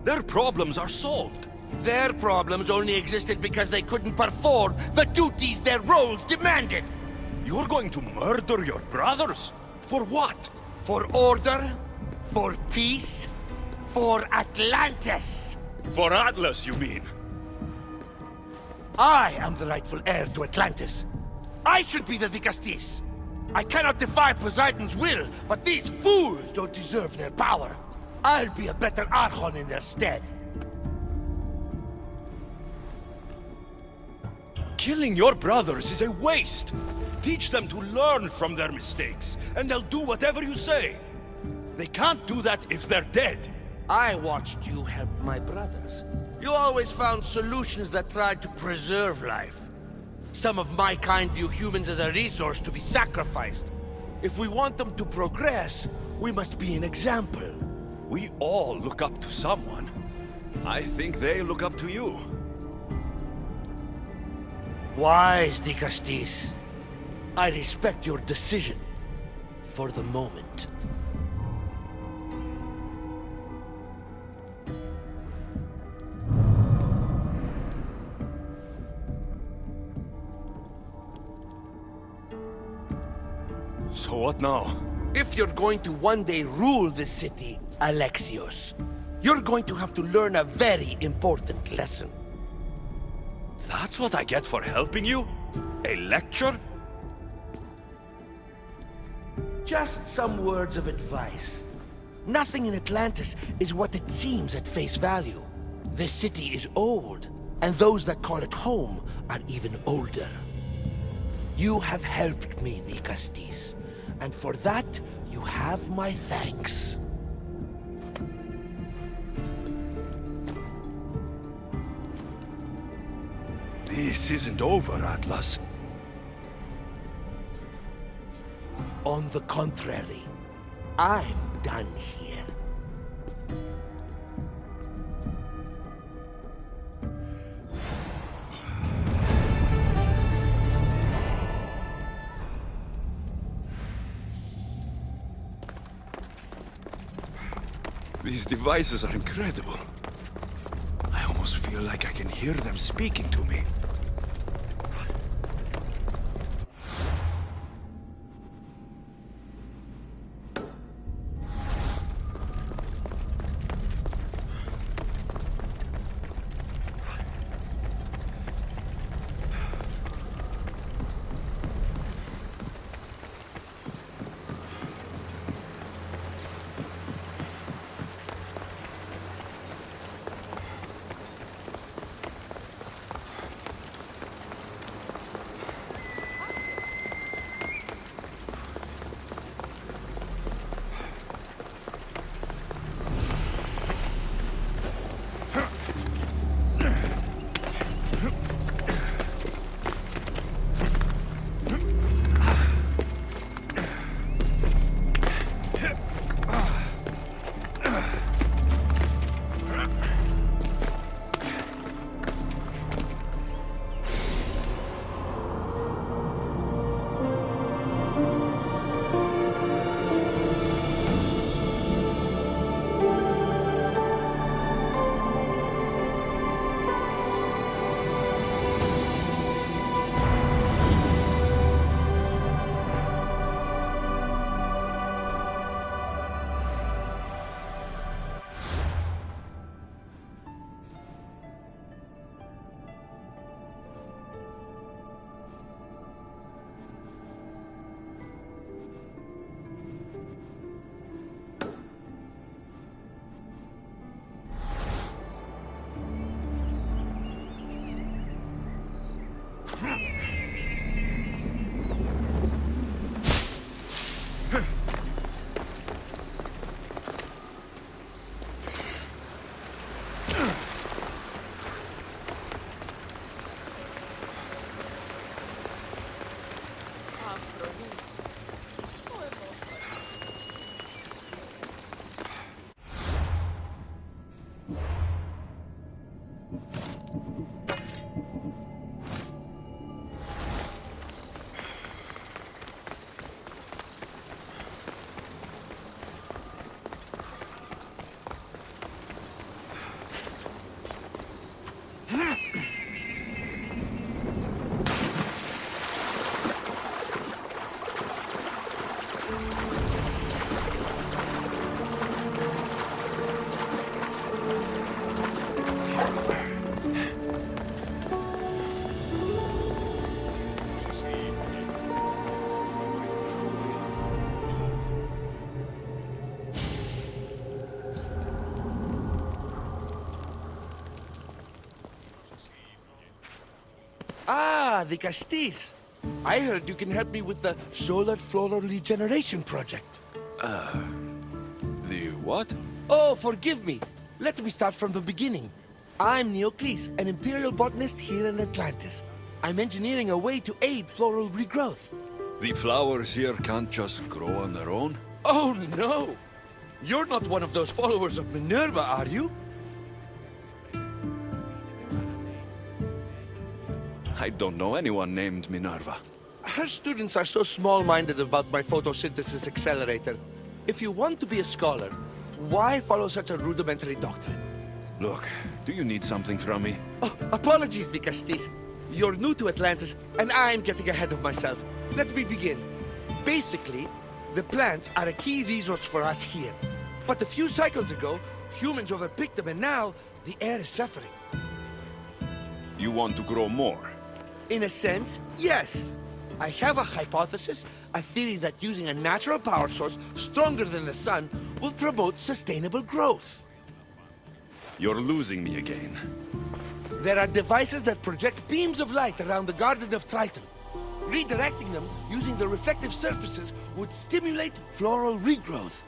Their problems are solved. Their problems only existed because they couldn't perform the duties their roles demanded. You're going to murder your brothers? For what? For order, for peace, for Atlantis. For Atlas, you mean? I am the rightful heir to Atlantis. I should be the Dicastis. I cannot defy Poseidon's will, but these fools don't deserve their power. I'll be a better Archon in their stead. Killing your brothers is a waste. Teach them to learn from their mistakes, and they'll do whatever you say. They can't do that if they're dead. I watched you help my brothers. You always found solutions that tried to preserve life. Some of my kind view humans as a resource to be sacrificed. If we want them to progress, we must be an example. We all look up to someone. I think they look up to you. Wise, Dicastis. I respect your decision. For the moment. So what now? If you're going to one day rule this city, Alexios, you're going to have to learn a very important lesson. That's what I get for helping you? A lecture? Just some words of advice. Nothing in Atlantis is what it seems at face value. This city is old, and those that call it home are even older. You have helped me, Dicastis, and for that, you have my thanks. This isn't over, Atlas. On the contrary, I'm done here. These devices are incredible. I almost feel like I can hear them speaking to me. Ah, the Castis. I heard you can help me with the solar floral regeneration project. The what? Oh, forgive me. Let me start from the beginning. I'm Neocles, an imperial botanist here in Atlantis. I'm engineering a way to aid floral regrowth. The flowers here can't just grow on their own? Oh, no! You're not one of those followers of Minerva, are you? I don't know anyone named Minerva. Her students are so small-minded about my photosynthesis accelerator. If you want to be a scholar, why follow such a rudimentary doctrine? Look, do you need something from me? Oh, apologies, the Castis. You're new to Atlantis, and I'm getting ahead of myself. Let me begin. Basically, the plants are a key resource for us here. But a few cycles ago, humans overpicked them, and now the air is suffering. You want to grow more? In a sense, yes. I have a hypothesis, a theory that using a natural power source stronger than the sun will promote sustainable growth. You're losing me again. There are devices that project beams of light around the Garden of Triton. Redirecting them using the reflective surfaces would stimulate floral regrowth.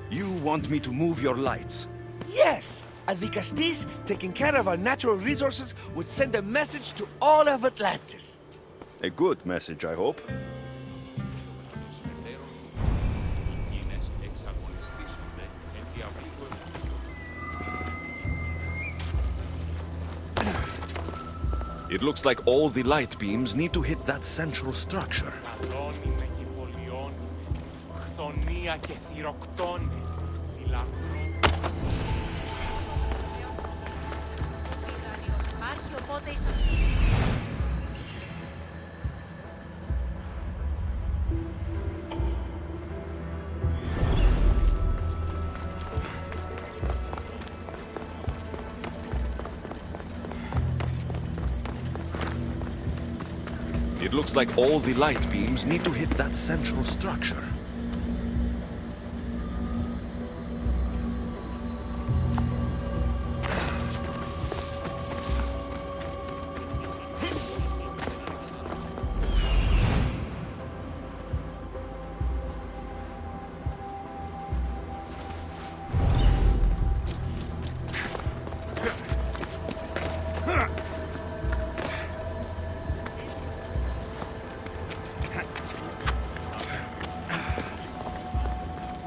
You want me to move your lights? Yes! And the Castis, taking care of our natural resources, would send a message to all of Atlantis. A good message, I hope. It looks like all the light beams need to hit that central structure. It looks like all the light beams need to hit that central structure.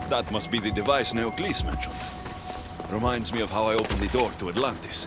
That must be the device Neocles mentioned. Reminds me of how I opened the door to Atlantis.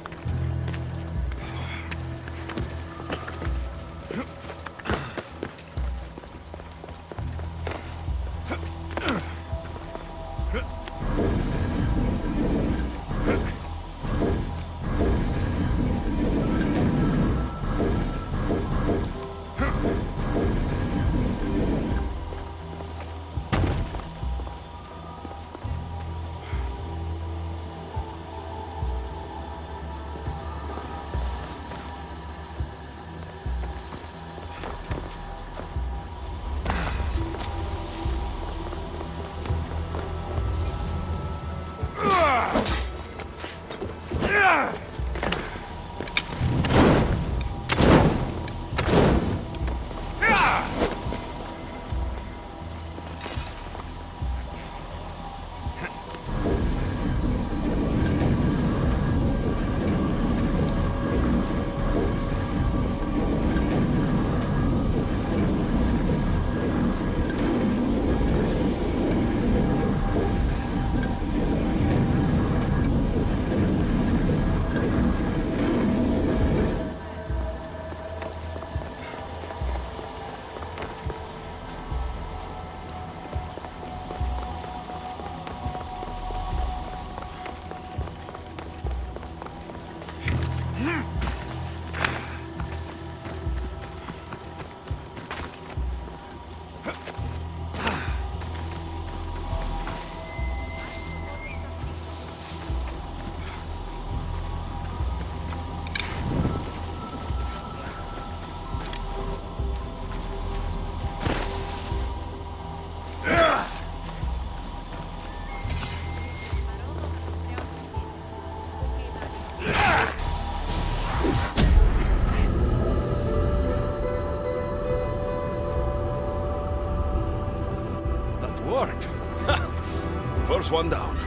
First one down.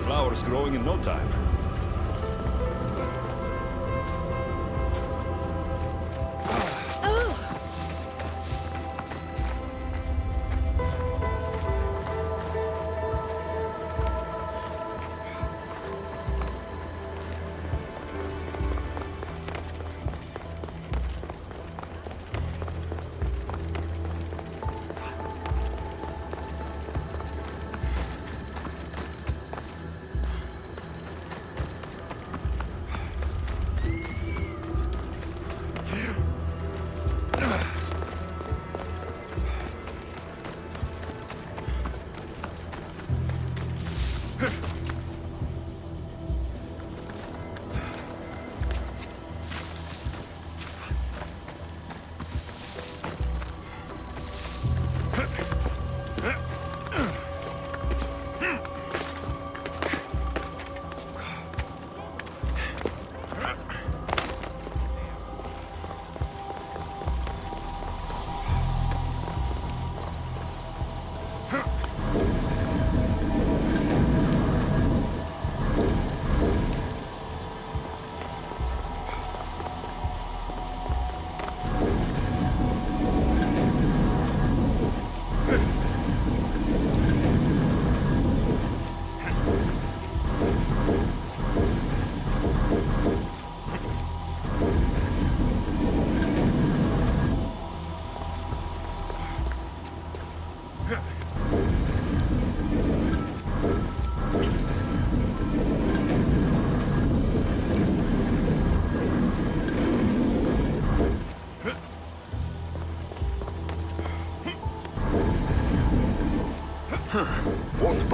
Flowers growing in no time.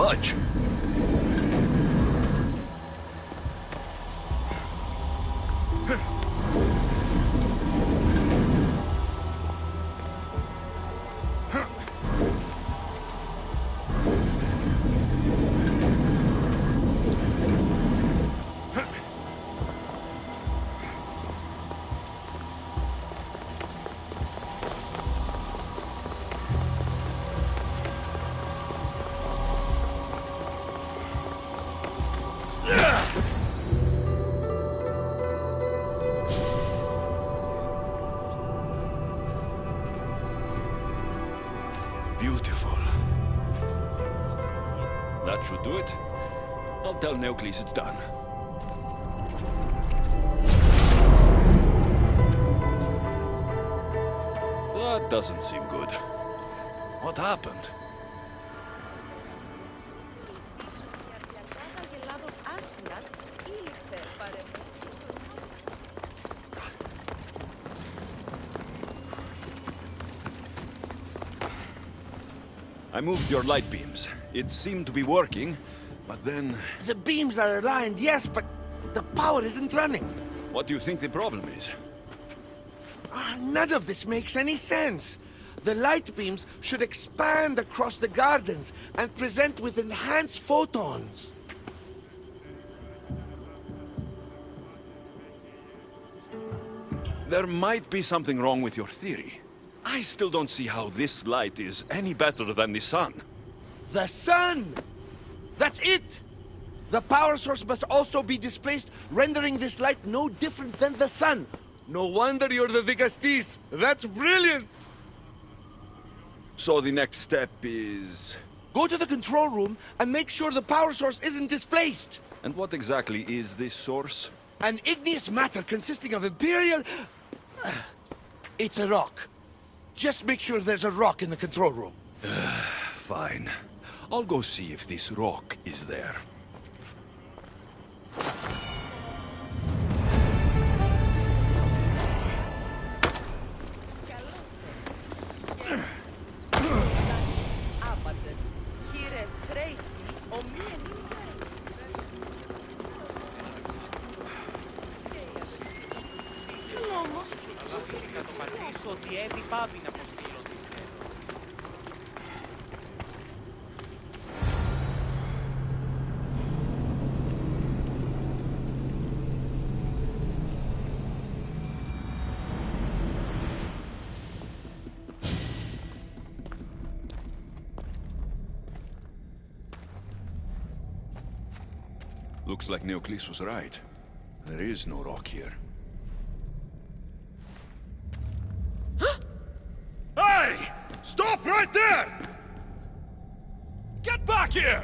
touch. Beautiful. That should do it. I'll tell Neocles it's done. That doesn't seem good. What happened? I moved your light beams. It seemed to be working, but then... The beams are aligned, yes, but the power isn't running. What do you think the problem is? None of this makes any sense. The light beams should expand across the gardens and present with enhanced photons. There might be something wrong with your theory. I still don't see how this light is any better than the sun. The sun! That's it! The power source must also be displaced, rendering this light no different than the sun. No wonder you're the Digastis. That's brilliant! So the next step is... Go to the control room and make sure the power source isn't displaced. And what exactly is this source? An igneous matter consisting of Imperial... It's a rock. Just make sure there's a rock in the control room. Fine. I'll go see if this rock is there. Looks like Neocles was right. There is no rock here. Hey! Stop right there! Get back here!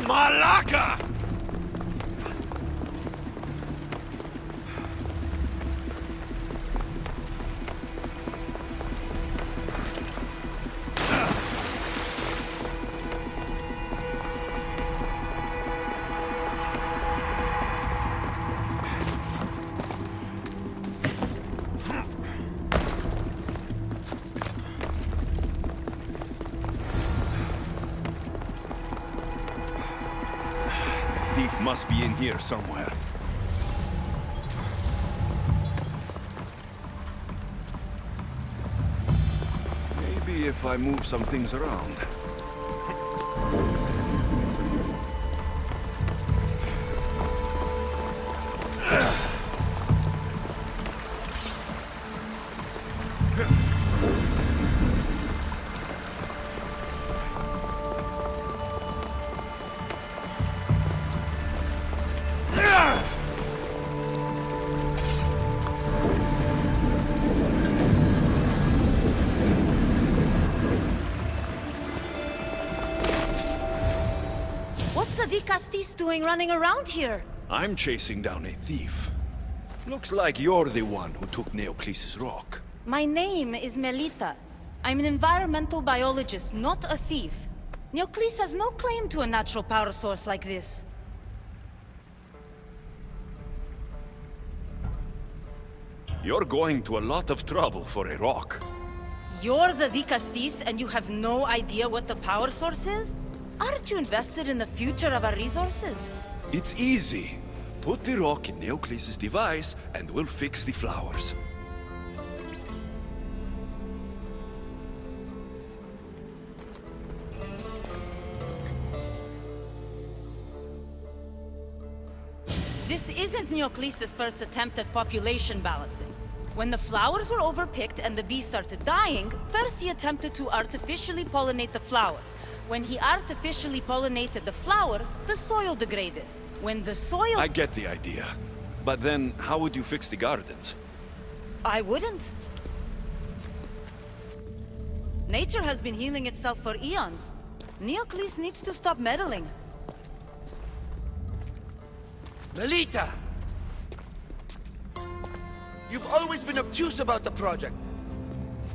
Malaka! Thief must be in here somewhere. Maybe if I move some things around. What's the Dicastis doing running around here? I'm chasing down a thief. Looks like you're the one who took Neocles' rock. My name is Melita. I'm an environmental biologist, not a thief. Neocles has no claim to a natural power source like this. You're going to a lot of trouble for a rock. You're the Dicastis and you have no idea what the power source is? Aren't you invested in the future of our resources? It's easy. Put the rock in Neocles' device, and we'll fix the flowers. This isn't Neocles' first attempt at population balancing. When the flowers were overpicked and the bees started dying, first he attempted to artificially pollinate the flowers. When he artificially pollinated the flowers, the soil degraded. When the soil... I get the idea. But then, how would you fix the gardens? I wouldn't. Nature has been healing itself for eons. Neocles needs to stop meddling. Melita! You've always been obtuse about the project.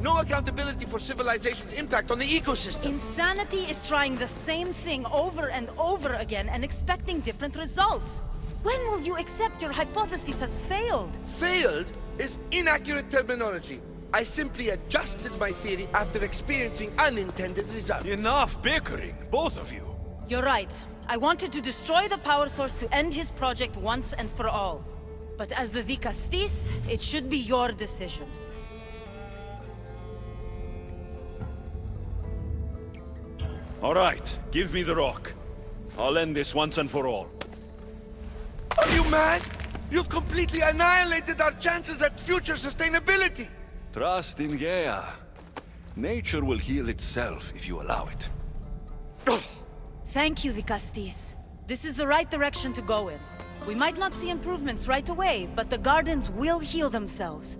No accountability for civilization's impact on the ecosystem. Insanity is trying the same thing over and over again and expecting different results. When will you accept your hypothesis has failed? Failed is inaccurate terminology. I simply adjusted my theory after experiencing unintended results. Enough bickering, both of you. You're right. I wanted to destroy the power source to end his project once and for all. But as the Dicastis, it should be your decision. All right, give me the rock. I'll end this once and for all. Are you mad? You've completely annihilated our chances at future sustainability! Trust in Gaia. Nature will heal itself if you allow it. Thank you, Dicastis. This is the right direction to go in. We might not see improvements right away, but the gardens will heal themselves.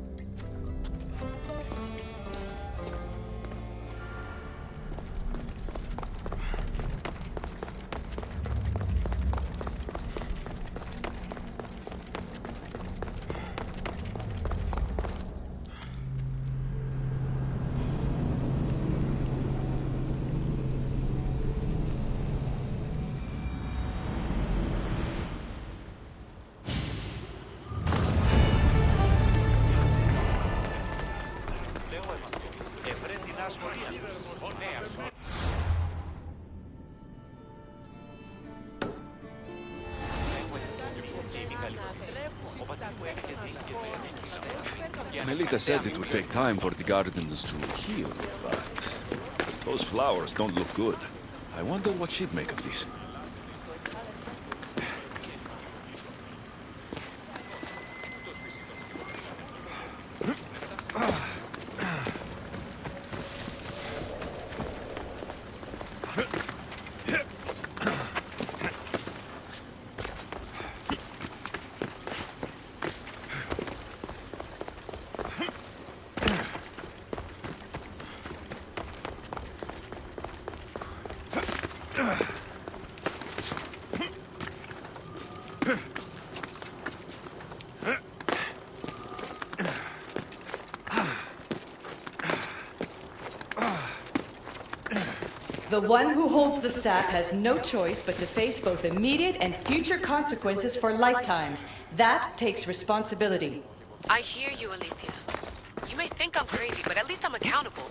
Melita said it would take time for the gardens to heal, but those flowers don't look good. I wonder what she'd make of these. The one who holds the staff has no choice but to face both immediate and future consequences for lifetimes. That takes responsibility. I hear you, Alethea. You may think I'm crazy, but at least I'm accountable.